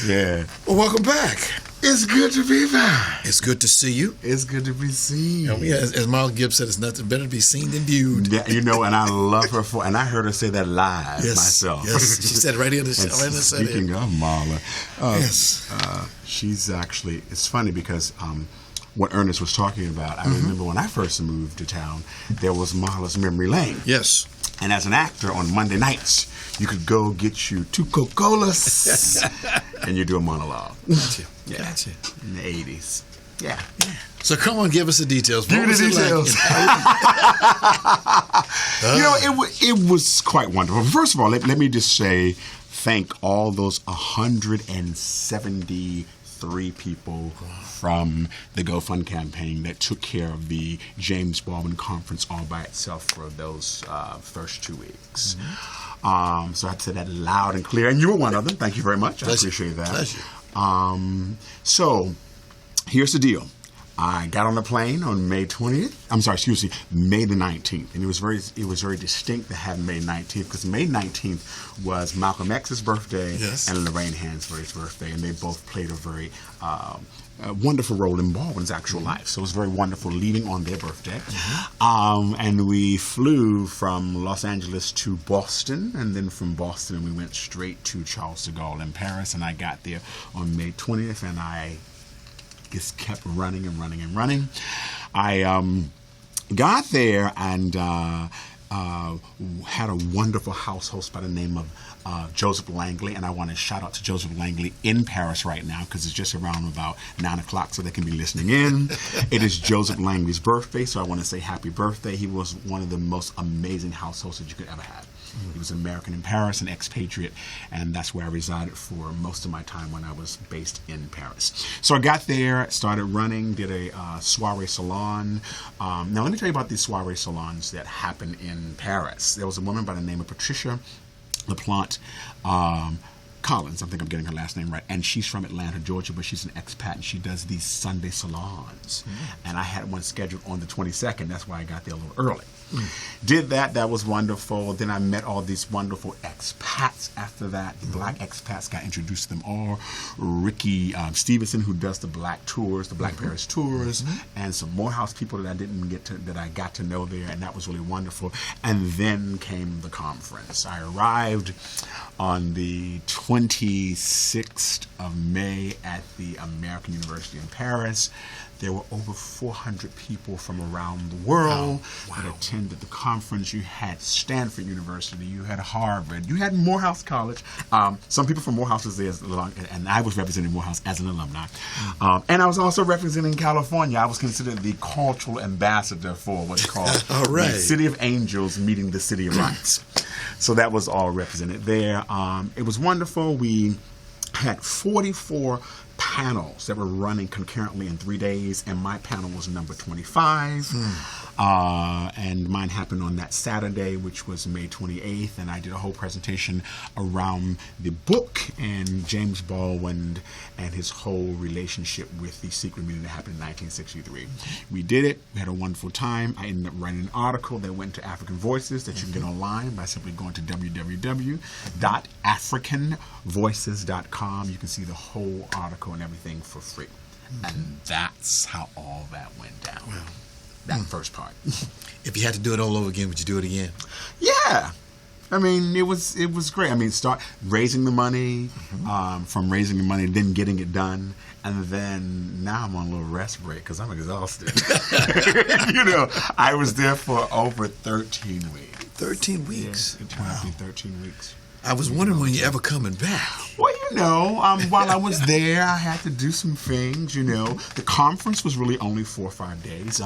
[SPEAKER 6] Yeah.
[SPEAKER 2] Well, welcome back.
[SPEAKER 6] It's good to be back.
[SPEAKER 2] It's good to see you.
[SPEAKER 6] It's good to be seen.
[SPEAKER 2] Yeah, as Miles Gibbs said, it's nothing better to be seen than viewed.
[SPEAKER 6] Yeah, and I love her and I heard her say that live myself.
[SPEAKER 2] Yes, she said right in the
[SPEAKER 6] Speaking of Marla,
[SPEAKER 2] yes.
[SPEAKER 6] She's actually, it's funny because what Ernest was talking about, I remember when I first moved to town, there was Marla's Memory Lane.
[SPEAKER 2] Yes.
[SPEAKER 6] And as an actor on Monday nights, you could go get you 2 Coca-Colas and you do a monologue.
[SPEAKER 2] Gotcha.
[SPEAKER 6] Yeah.
[SPEAKER 2] Gotcha.
[SPEAKER 6] In the 80s. Yeah.
[SPEAKER 2] So come on, give us the details.
[SPEAKER 6] Give me the details. It was quite wonderful. First of all, let me just say thank all those 173 people from the GoFund campaign that took care of the James Baldwin Conference all by itself for those first 2 weeks. Mm-hmm. So I had to say that loud and clear. And you were one of them. Thank you very much. I appreciate that.
[SPEAKER 2] Pleasure.
[SPEAKER 6] So here's the deal. I got on the plane on May the 19th, and it was very distinct to have May 19th because May 19th was Malcolm X's birthday and Lorraine Hansberry's birthday, and they both played a very wonderful role in Baldwin's actual life. So it was very wonderful leaving on their birthday. And we flew from Los Angeles to Boston, and then from Boston we went straight to Charles de Gaulle in Paris, and I got there on May 20th, and I just kept running and running and running. I got there and had a wonderful house host by the name of Joseph Langley, and I want to shout out to Joseph Langley in Paris right now because it's just around about 9 o'clock, so they can be listening in. It is Joseph Langley's birthday, so I want to say happy birthday. He was one of the most amazing house hosts that you could ever have. He was an American in Paris, an expatriate, and that's where I resided for most of my time when I was based in Paris. So I got there, started running, did a soiree salon. Now let me tell you about these soiree salons that happen in Paris. There was a woman by the name of Patricia LaPlante Collins, I think I'm getting her last name right, and she's from Atlanta, Georgia, but she's an expat, and she does these Sunday salons. And I had one scheduled on the 22nd. That's why I got there a little early. Did that was wonderful. Then I met all these wonderful expats after that. The black expats, got introduced to them all. Ricky Stevenson, who does the black tours, the Black Paris tours, and some Morehouse people that I got to know there, and that was really wonderful. And then came the conference. I arrived on the 26th of May at the American University in Paris. There were over 400 people from around the world that attended the conference. You had Stanford University, you had Harvard, you had Morehouse College. Some people from Morehouse was there, and I was representing Morehouse as an alumni. And I was also representing California. I was considered the cultural ambassador for what's called the City of Angels meeting the City of Lights. So that was all represented there. It was wonderful. We had 44 panels that were running concurrently in 3 days, and my panel was number 25. And mine happened on that Saturday, which was May 28th, and I did a whole presentation around the book and James Baldwin and his whole relationship with the secret meeting that happened in 1963. We did it. We had a wonderful time. I ended up writing an article that went to African Voices that you can get online by simply going to www.africanvoices.com. You can see the whole article and everything for free. And that's how all that went down.
[SPEAKER 4] Well,
[SPEAKER 6] that first part.
[SPEAKER 4] If you had to do it all over again, would you do it again?
[SPEAKER 6] Yeah. I mean, it was great. I mean, start raising the money, from raising the money, then getting it done, and then now I'm on a little rest break because I'm exhausted. You know, I was there for over 13 weeks.
[SPEAKER 4] 13 weeks?
[SPEAKER 6] Yeah, it turned out to be 13 weeks.
[SPEAKER 4] I was wondering when you're ever coming back.
[SPEAKER 6] Well, you know, while I was there, I had to do some things, you know. The conference was really only 4 or 5 days.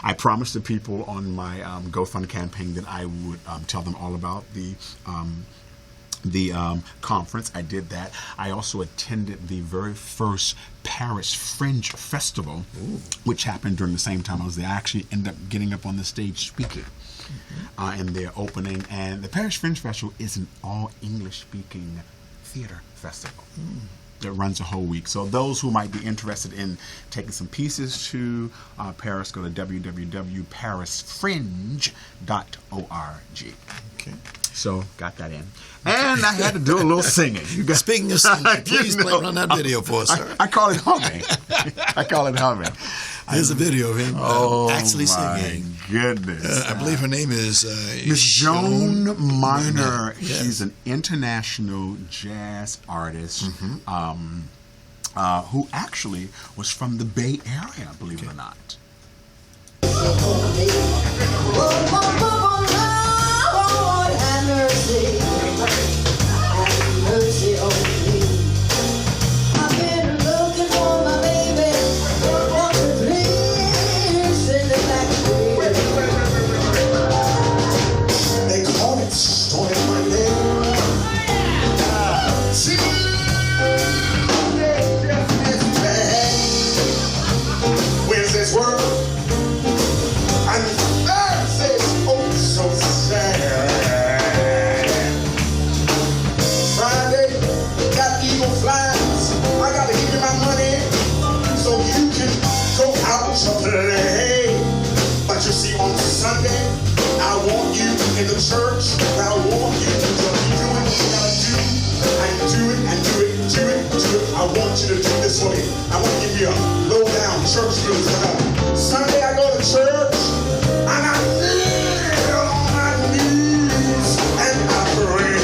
[SPEAKER 6] I promised the people on my GoFund campaign that I would tell them all about the conference. I did that. I also attended the very first Paris Fringe Festival, which happened during the same time I was there. I actually ended up getting up on the stage speaking. In their opening, and the Paris Fringe Festival is an all-English-speaking theater festival that runs a whole week. So those who might be interested in taking some pieces to Paris, go to www.parisfringe.org. Okay. So got that in, and I had to do a little singing.
[SPEAKER 4] Speaking of singing, please run that video for us, sir.
[SPEAKER 6] I call it humming. I call it humming.
[SPEAKER 4] There's a video of him actually singing.
[SPEAKER 6] Oh, my goodness.
[SPEAKER 4] I believe her name is
[SPEAKER 6] Miss Joan Miner. Yes. She's an international jazz artist who actually was from the Bay Area, believe it or not.
[SPEAKER 7] In the church, I want you to be doing what you gotta do, and do it, and do it, do it, do it. I want you to do this for me. I want to give you a low down church blues. Sunday I go to church, and I kneel on my knees, and I pray.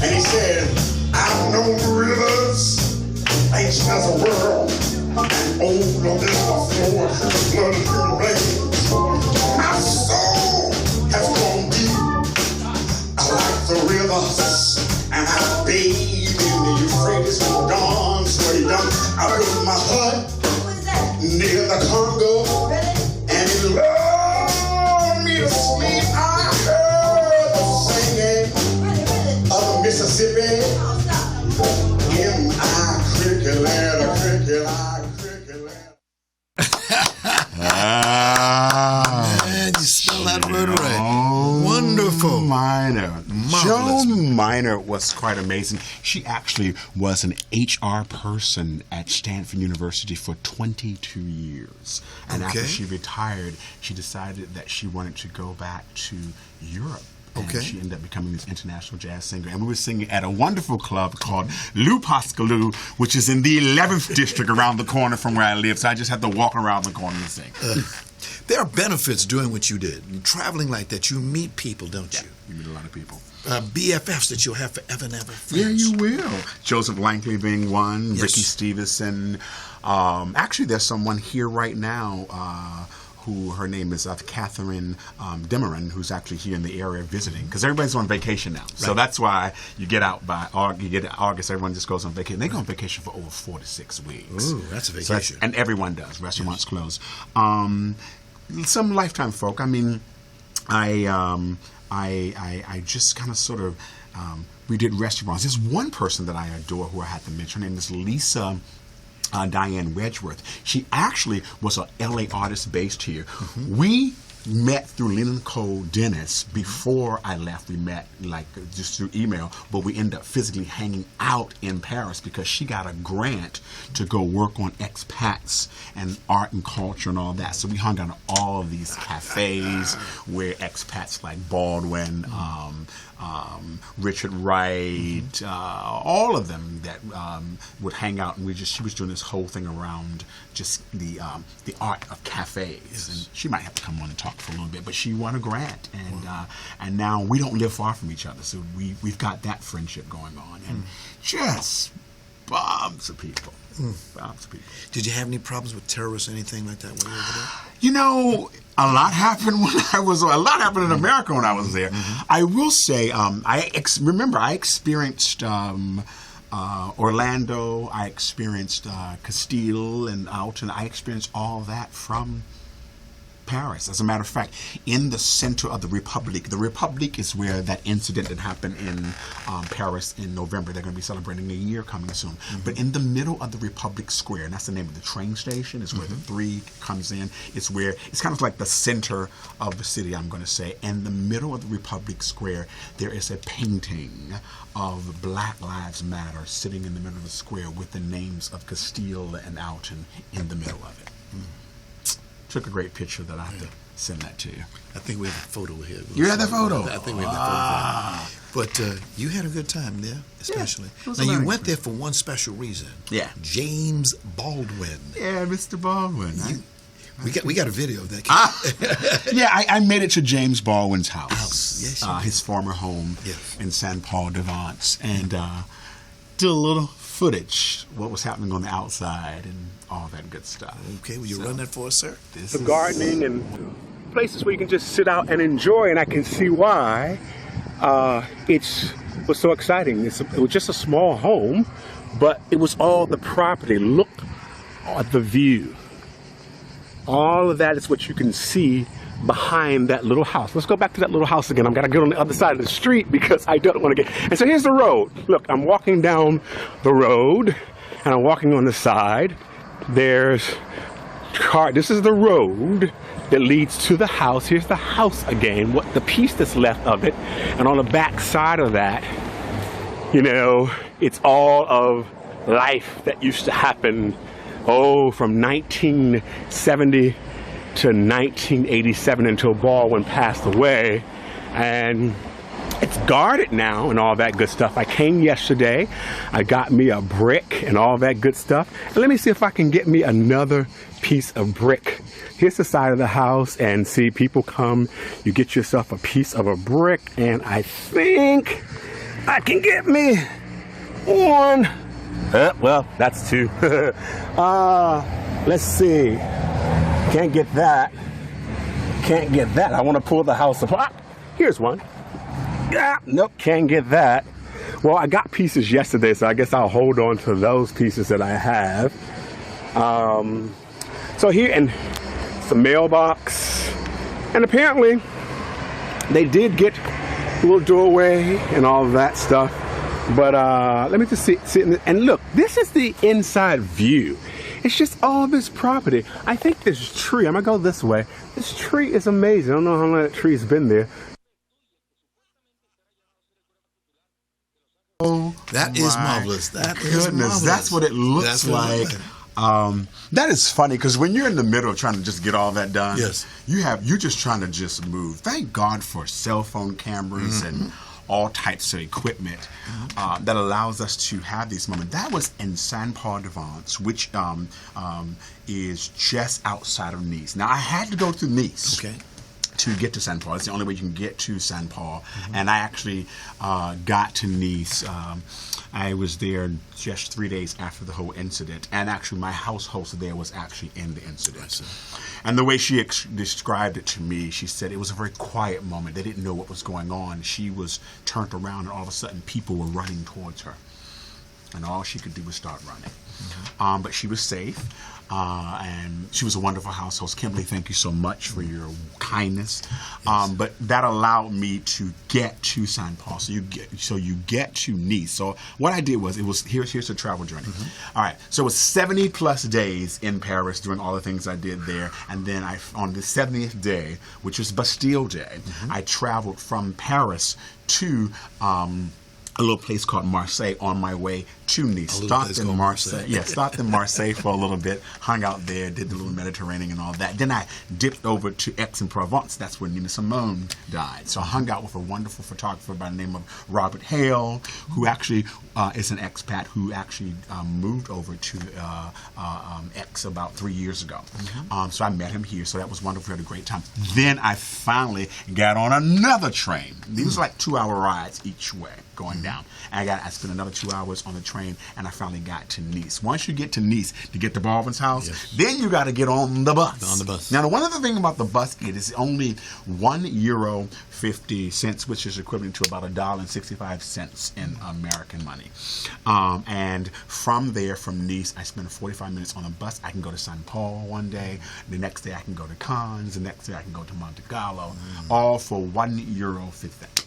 [SPEAKER 7] And he said, I've known rivers, ancient as a world, and old on this floor, the blood of human rains. My soul has grown deep, like the rivers, and I bathe in the Euphrates from dawn to dawn. I built my hut near the Congo, and it lulled me to sleep. I heard the singing of Mississippi.
[SPEAKER 4] Man, you spell that word right. Wonderful.
[SPEAKER 6] Miner. Joan Miner was quite amazing. She actually was an HR person at Stanford University for 22 years. And after she retired, she decided that she wanted to go back to Europe. And she ended up becoming this international jazz singer. And we were singing at a wonderful club called Lou Pascalou, which is in the 11th district around the corner from where I live. So I just had to walk around the corner and sing.
[SPEAKER 4] There are benefits doing what you did. Traveling like that, you meet people, don't you?
[SPEAKER 6] You meet a lot of people.
[SPEAKER 4] BFFs that you'll have forever and ever. Friends.
[SPEAKER 6] Yeah, you will. Joseph Langley being one,
[SPEAKER 4] Yes.
[SPEAKER 6] Ricky Stevenson. Actually, there's someone here right now who her name is Catherine Demerin, who's actually here in the area visiting, because everybody's on vacation now. So that's why you get out by August, everyone just goes on vacation. They go on vacation for over 4 to 6 weeks.
[SPEAKER 4] Ooh, that's a vacation.
[SPEAKER 6] And everyone does. Restaurants close. Some lifetime folk. I mean, I just kind of sort of we did restaurants. There's one person that I adore who I had to mention. Her name is Lisa Diane Wedgeworth. She actually was an LA artist based here. We met through Leland Cole Dennis. Before I left, we met like just through email, but we ended up physically hanging out in Paris because she got a grant to go work on expats and art and culture and all that. So we hung out at all of these cafes where expats like Baldwin, Richard Wright, all of them that would hang out, and she was doing this whole thing around just the art of cafes. And she might have to come on and talk for a little bit, but she won a grant, and now we don't live far from each other, so we've got that friendship going on, and just bombs of people. Bombs of people.
[SPEAKER 4] Did you have any problems with terrorists or anything like that when you were over there?
[SPEAKER 6] You know, a lot happened in America when I was there. I will say, I experienced Orlando, I experienced Castile and Alton. I experienced all that from Paris. As a matter of fact, in the center of the Republic is where that incident that happened in Paris in November. They're going to be celebrating a year coming soon. But in the middle of the Republic Square, and that's the name of the train station, is where the 3 comes in. It's where it's kind of like the center of the city, I'm going to say. In the middle of the Republic Square, there is a painting of Black Lives Matter sitting in the middle of the square with the names of Castile and Alton in the middle of it. Took a great picture that I have to send that to you.
[SPEAKER 4] I think we have a photo here.
[SPEAKER 6] You had that photo?
[SPEAKER 4] I think we have the photo. But you had a good time there, especially.
[SPEAKER 6] Yeah,
[SPEAKER 4] now, you went there for one special reason.
[SPEAKER 6] Yeah.
[SPEAKER 4] James Baldwin.
[SPEAKER 6] Yeah, Mr. Baldwin.
[SPEAKER 4] We got a video of that.
[SPEAKER 6] Yeah, I made it to James Baldwin's house.
[SPEAKER 4] Yes,
[SPEAKER 6] his former home
[SPEAKER 4] Yes.
[SPEAKER 6] in San Paul de Vence. And did a little footage, what was happening on the outside and all that good stuff.
[SPEAKER 4] Okay, will you run that for us, sir?
[SPEAKER 8] The gardening and places where you can just sit out and enjoy, and I can see why it was so exciting. It was just a small home, but it was all the property. Look at the view. All of that is what you can see behind that little house. Let's go back to that little house again. I've got to get on the other side of the street because I don't want to get... And so here's the road. Look, I'm walking down the road, and I'm walking on the side. There's car. This is the road that leads to the house. Here's the house again, what the piece that's left of it. And on the back side of that, you know, it's all of life that used to happen, from 1970 to 1987 until Baldwin passed away. And it's guarded now and all that good stuff. I came yesterday. I got me a brick and all that good stuff. And let me see if I can get me another piece of brick. Here's the side of the house, and see, people come, you get yourself a piece of a brick, and I think I can get me one. Well, that's 2. Let's see. Can't get that. Can't get that. I want to pull the house apart. Here's one. Nope, can't get that. Well, I got pieces yesterday, so I guess I'll hold on to those pieces that I have. So here, and some mailbox, and apparently they did get a little doorway and all of that stuff. But let me just see and look, this is the inside view. It's just all this property. I think this tree, I'm gonna go this way. This tree is amazing. I don't know how long that tree's been there.
[SPEAKER 4] That is marvelous. That is
[SPEAKER 6] Goodness,
[SPEAKER 4] marvelous.
[SPEAKER 6] that's what it looks like. That is funny because when you're in the middle trying to just get all that done,
[SPEAKER 4] Yes.
[SPEAKER 6] you're just trying to just move. Thank God for cell phone cameras and all types of equipment that allows us to have these moments. That was in Saint-Paul-de-Vence, which is just outside of Nice. Now, I had to go through Nice.
[SPEAKER 4] Okay.
[SPEAKER 6] To get to Saint Paul. It's the only way you can get to Saint Paul. And I actually got to Nice. I was there just 3 days after the whole incident. And actually, my house host there was actually in the incident. And the way she described it to me, she said it was a very quiet moment. They didn't know what was going on. She was turned around, and all of a sudden, people were running towards her. And all she could do was start running. But she was safe. And she was a wonderful house host. Kimberly, thank you so much for your kindness. But that allowed me to get to Saint Paul. So you get to Nice. So what I did was here's the travel journey. All right. So it was 70 plus days in Paris doing all the things I did there, and then on the 70th day, which was Bastille Day, I traveled from Paris to a little place called Marseille on my way to Nice. Stopped in Marseille. Yeah, stopped in Marseille for a little bit, hung out there, did the little Mediterranean and all that. Then I dipped over to Aix-en-Provence. That's where Nina Simone died. So I hung out with a wonderful photographer by the name of Robert Hale, who actually is an expat who actually moved over to Aix about 3 years ago. So I met him here. So that was wonderful. We had a great time. Then I finally got on another train. These were like 2-hour rides each way going down. And I spent another 2 hours on the train, and I finally got to Nice. Once you get to Nice to get to Baldwin's house, then you got to get on the bus.
[SPEAKER 4] On the bus.
[SPEAKER 6] Now, the one other thing about the bus is only €1.50, which is equivalent to about $1.65 in American money. And from there, from Nice, I spent 45 minutes on a bus. I can go to Saint Paul one day. The next day, I can go to Cannes. The next day, I can go to Monte Carlo. All for €1.50.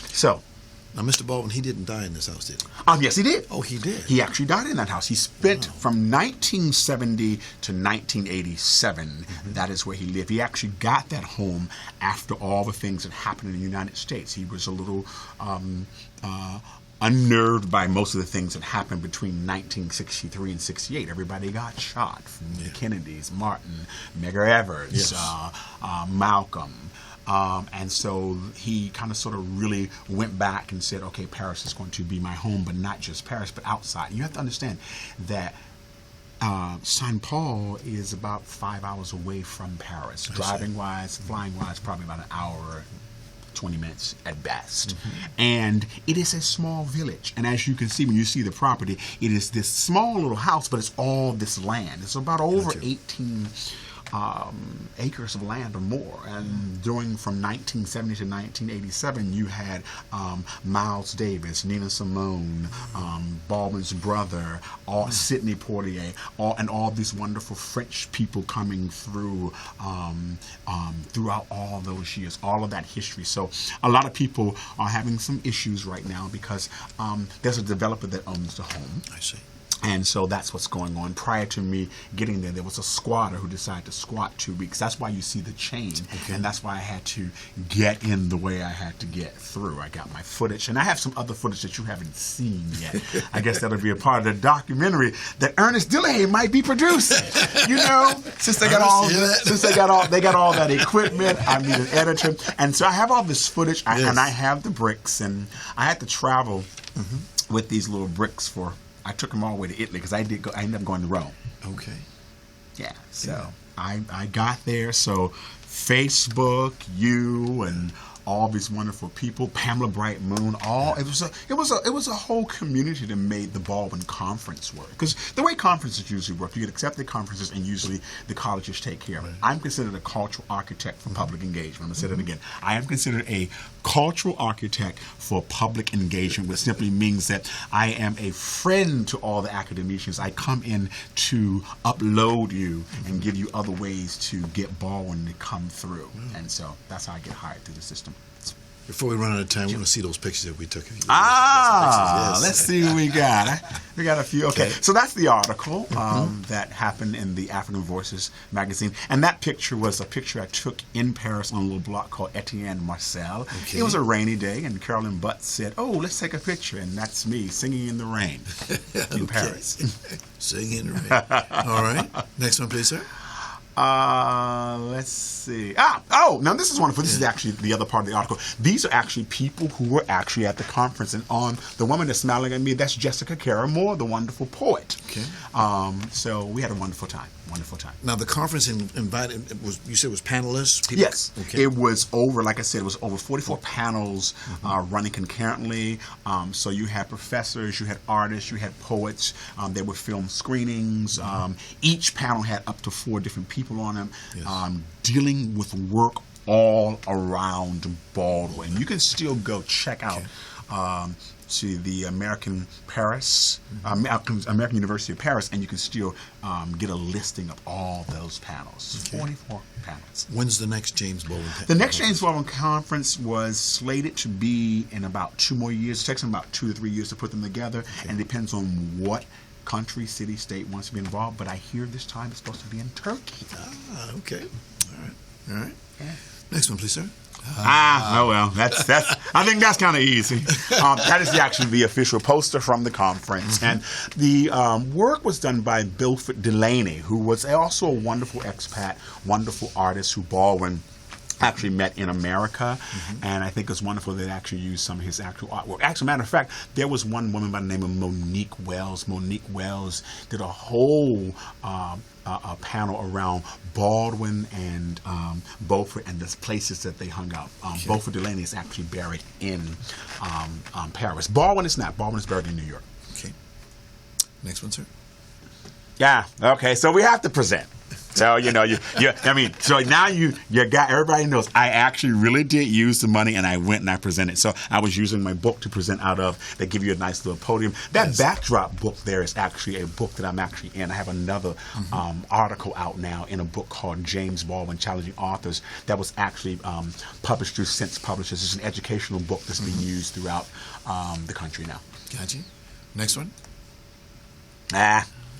[SPEAKER 6] So.
[SPEAKER 4] Now, Mr. Baldwin, he didn't die in this house, did he?
[SPEAKER 6] Yes, he did.
[SPEAKER 4] Oh, he did?
[SPEAKER 6] He actually died in that house. He spent from 1970 to 1987. That is where he lived. He actually got that home after all the things that happened in the United States. He was a little unnerved by most of the things that happened between 1963 and 68. Everybody got shot, from the Kennedys, Martin, Medgar Evers, Malcolm. And so he kind of sort of really went back and said, okay, Paris is going to be my home, but not just Paris, but outside. And you have to understand that Saint Paul is about 5 hours away from Paris. Driving-wise, flying-wise, probably about an hour, 20 minutes at best. And it is a small village. And as you can see, when you see the property, it is this small little house, but it's all this land. It's about over 18 acres of land or more. And during from 1970 to 1987, you had Miles Davis, Nina Simone, Baldwin's brother, Sidney Poitier, and all these wonderful French people coming through throughout all those years, all of that history. So a lot of people are having some issues right now because there's a developer that owns the home.
[SPEAKER 4] I see.
[SPEAKER 6] And so that's what's going on. Prior to me getting there was a squatter who decided to squat 2 weeks. That's why you see the chain. And that's why I had to get in the way I had to get through. I got my footage. And I have some other footage that you haven't seen yet. I guess that'll be a part of the documentary that Ernest Dillihay might be producing. You know, since they got all that equipment, I need an editor. And so I have all this footage, and I have the bricks. And I had to travel with these little bricks I took them all the way to Italy because I ended up going to Rome.
[SPEAKER 4] Okay.
[SPEAKER 6] Yeah. So I got there. So Facebook, you, and all these wonderful people, Pamela Bright Moon, it was a whole community that made the Baldwin Conference work. Because the way conferences usually work, you get accepted conferences and usually the colleges take care of it. I'm considered a cultural architect for public engagement. I'm going to say that again. I am considered a cultural architect for public engagement, which simply means that I am a friend to all the academicians. I come in to upload you and give you other ways to get Baldwin to come through. And so that's how I get hired through the system.
[SPEAKER 4] Before we run out of time, we want to see those pictures that we took of you.
[SPEAKER 6] Let's see what we got. We got a few. Okay, so that's the article that happened in the African Voices magazine. And that picture was a picture I took in Paris on a little block called Etienne Marcel. Okay. It was a rainy day, and Carolyn Butt said, let's take a picture. And that's me singing in the rain in Paris.
[SPEAKER 4] Singing in the rain. All right. Next one, please, sir.
[SPEAKER 6] Let's see. Now this is wonderful. This is actually the other part of the article. These are actually people who were actually at the conference, and on the woman that's smiling at me, that's Jessica Kara Moore, the wonderful poet.
[SPEAKER 2] Okay.
[SPEAKER 6] So we had a wonderful time. Wonderful time.
[SPEAKER 2] Now the conference invited you said it was panelists? People?
[SPEAKER 6] Yes.
[SPEAKER 2] Okay.
[SPEAKER 6] It was over, like I said, it was over 44 panels running concurrently. So you had professors, you had artists, you had poets. There were film screenings. Each panel had up to 4 different people on them, dealing with work all around Baldwin. You can still go check out to the American University of Paris, and you can still get a listing of all those panels. 44 panels.
[SPEAKER 2] When's the next James Baldwin?
[SPEAKER 6] The next James Baldwin conference was slated to be in about 2 more years. It takes them about 2 to 3 years to put them together, and it depends on what country, city, state wants to be involved. But I hear this time it's supposed to be in Turkey.
[SPEAKER 2] Okay. All right. Yeah. Next one, please, sir.
[SPEAKER 6] Oh well, that's. I think that's kind of easy. That is actually the official poster from the conference, and the work was done by Bilford Delaney, who was also a wonderful expat, wonderful artist who Baldwin actually met in America, and I think it's wonderful that they actually used some of his actual artwork. Actually, matter of fact, there was one woman by the name of Monique Wells. Monique Wells did a whole a panel around Baldwin and Beaufort and the places that they hung out. Beaufort Delaney is actually buried in Paris. Baldwin is not. Baldwin is buried in New York.
[SPEAKER 2] Okay. Next one, sir.
[SPEAKER 6] Yeah. Okay. So we have to present. So so now you got, everybody knows I actually really did use the money, and I went and I presented. So I was using my book to present out of. They give you a nice little podium. That backdrop book there is actually a book that I'm actually in. I have another article out now in a book called James Baldwin Challenging Authors that was actually published through Sense Publishers. It's an educational book that's being used throughout the country now.
[SPEAKER 2] Got you. Next one.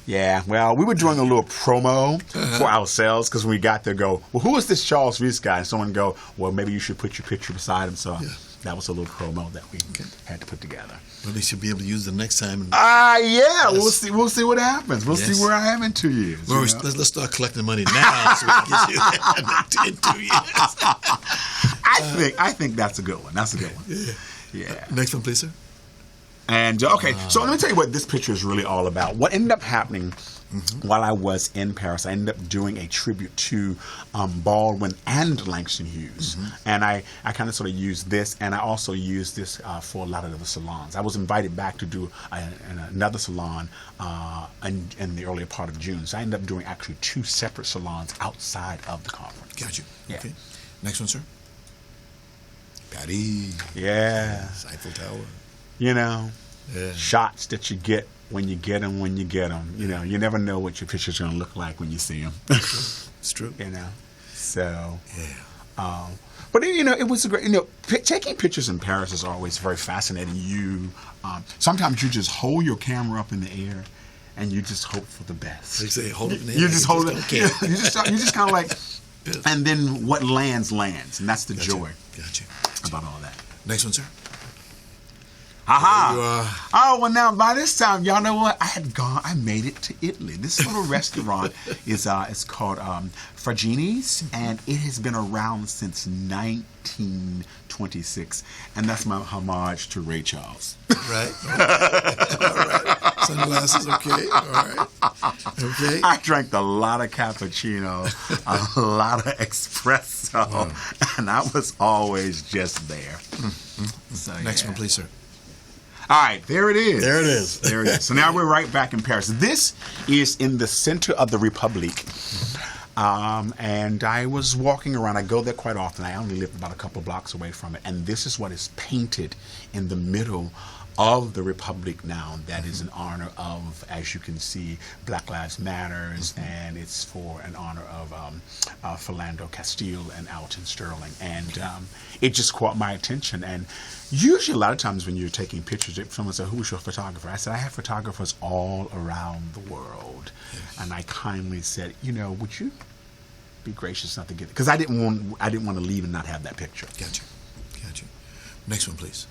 [SPEAKER 6] Yeah, well, we were doing a little promo for ourselves because when we got there, well, who is this Charles Reese guy? And someone go, well, maybe you should put your picture beside him. So that was a little promo that we had to put together.
[SPEAKER 2] Well, they should be able to use it next time.
[SPEAKER 6] We'll see what happens. We'll see where I am in 2 years.
[SPEAKER 2] Well, let's start collecting money now so we can get you that in 2 years.
[SPEAKER 6] I think that's a good one. That's a good one. Yeah.
[SPEAKER 2] Next one, please, sir.
[SPEAKER 6] And so let me tell you what this picture is really all about. What ended up happening while I was in Paris, I ended up doing a tribute to Baldwin and Langston Hughes. And I kind of sort of used this, and I also used this for a lot of the salons. I was invited back to do another salon in the earlier part of June. So I ended up doing actually 2 separate salons outside of the conference.
[SPEAKER 2] Got you.
[SPEAKER 6] Yeah.
[SPEAKER 2] Okay. Next one, sir. Paris.
[SPEAKER 6] Yeah.
[SPEAKER 2] Eiffel Tower.
[SPEAKER 6] Shots that you get when you get them. You never know what your picture's going to look like when you see them.
[SPEAKER 2] It's true.
[SPEAKER 6] So. Yeah. But it was a great. Taking pictures in Paris is always very fascinating. Sometimes you just hold your camera up in the air, and you just hope for the best.
[SPEAKER 2] They say hold it in the air.
[SPEAKER 6] You just hold it. You just kind of like, and then what lands, and that's the joy.
[SPEAKER 2] Gotcha.
[SPEAKER 6] About all that.
[SPEAKER 2] Next one, sir.
[SPEAKER 6] Oh, well, now by this time, y'all know what? I made it to Italy. This little restaurant is called Fragini's, and it has been around since 1926, and that's my homage to Ray Charles.
[SPEAKER 2] Right. All right. Sunglasses, okay. All right. Okay.
[SPEAKER 6] I drank a lot of cappuccino, a lot of espresso, and I was always just there. So,
[SPEAKER 2] Next one, please, sir.
[SPEAKER 6] All right, there it is.
[SPEAKER 2] There it is.
[SPEAKER 6] There it is. So now we're right back in Paris. This is in the center of the Republic. And I was walking around. I go there quite often. I only live about a couple blocks away from it. And this is what is painted in the middle of the Republic now. That is in honor of, as you can see, Black Lives Matters, and it's for an honor of Philando Castile and Alton Sterling. And it just caught my attention. And usually a lot of times when you're taking pictures, if someone says, who's your photographer? I said, I have photographers all around the world. Yes. And I kindly said, would you be gracious enough to get it? Because I didn't want to leave and not have that picture.
[SPEAKER 2] Gotcha. Next one, please.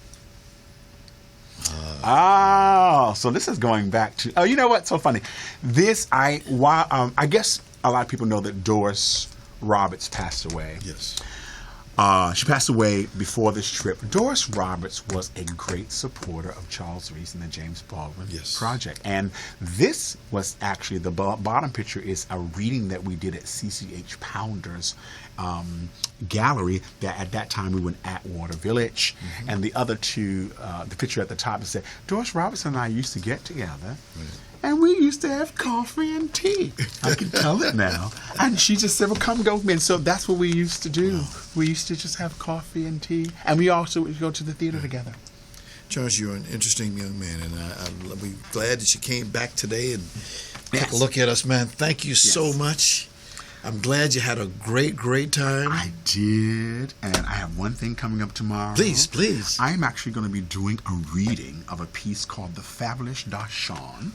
[SPEAKER 6] So this is going back to. Oh, you know what's so funny? This I guess a lot of people know that Doris Roberts passed away.
[SPEAKER 4] Yes.
[SPEAKER 6] She passed away before this trip. Doris Roberts was a great supporter of Charles Reese and the James Baldwin Project. And this was actually, the bottom picture is a reading that we did at CCH Pounder's gallery. That at that time we were in Atwater Village. Mm-hmm. And the other two, the picture at the top, it said, Doris Roberts and I used to get together. Right. And we used to have coffee and tea. I can tell it now. And she just said, well, come go with me. And so that's what we used to do. Wow. We used to just have coffee and tea. And we also would go to the theater together.
[SPEAKER 4] Charles, you're an interesting young man. And I'll be glad that you came back today and take a look at us, man. Thank you so much. I'm glad you had a great, great time.
[SPEAKER 6] I did. And I have one thing coming up tomorrow.
[SPEAKER 4] Please, please.
[SPEAKER 6] I am actually going to be doing a reading of a piece called The Fabulous Dachshund.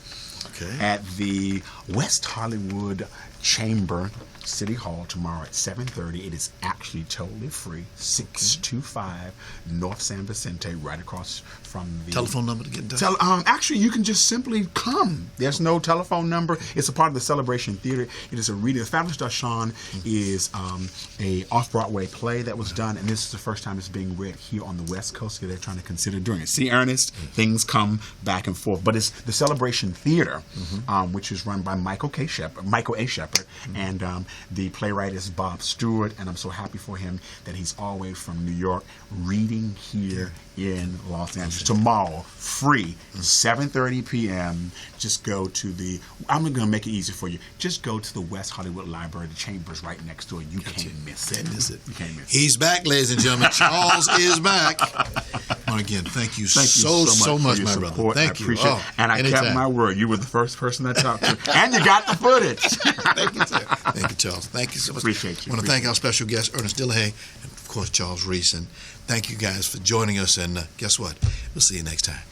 [SPEAKER 6] Okay. At the West Hollywood Chamber City Hall tomorrow at 7:30. It is actually totally free. 625 North San Vicente, right across from the
[SPEAKER 4] telephone number to get in touch.
[SPEAKER 6] Actually, you can just simply come. There's no telephone number. It's a part of the Celebration Theater. It is a reading. The Fabulous Dachshund is a off-Broadway play that was done, and this is the first time it's being read here on the West Coast. They're trying to consider doing it. See, Ernest, things come back and forth, but it's the Celebration Theater, which is run by Michael A. Shepherd, and the playwright is Bob Stewart, and I'm so happy for him that he's all the way from New York reading here in Los Angeles. Tomorrow, free, 7:30 p.m. Just go to the, I'm going to make it easy for you. Just go to the West Hollywood Library. The chamber's right next door. You can't miss it. You can't miss it.
[SPEAKER 4] He's back, ladies and gentlemen. Charles is back. Well, again, thank you so much, my brother. Thank you.
[SPEAKER 6] I appreciate it. And I kept my word. You were the first person I talked to. And you got the footage.
[SPEAKER 4] Thank you, sir. Thank you, Charles. Thank you so much.
[SPEAKER 6] Appreciate you.
[SPEAKER 4] I want to thank our special guest, Ernest Dillihay, and of course, Charles Reese. And thank you guys for joining us. And guess what? We'll see you next time.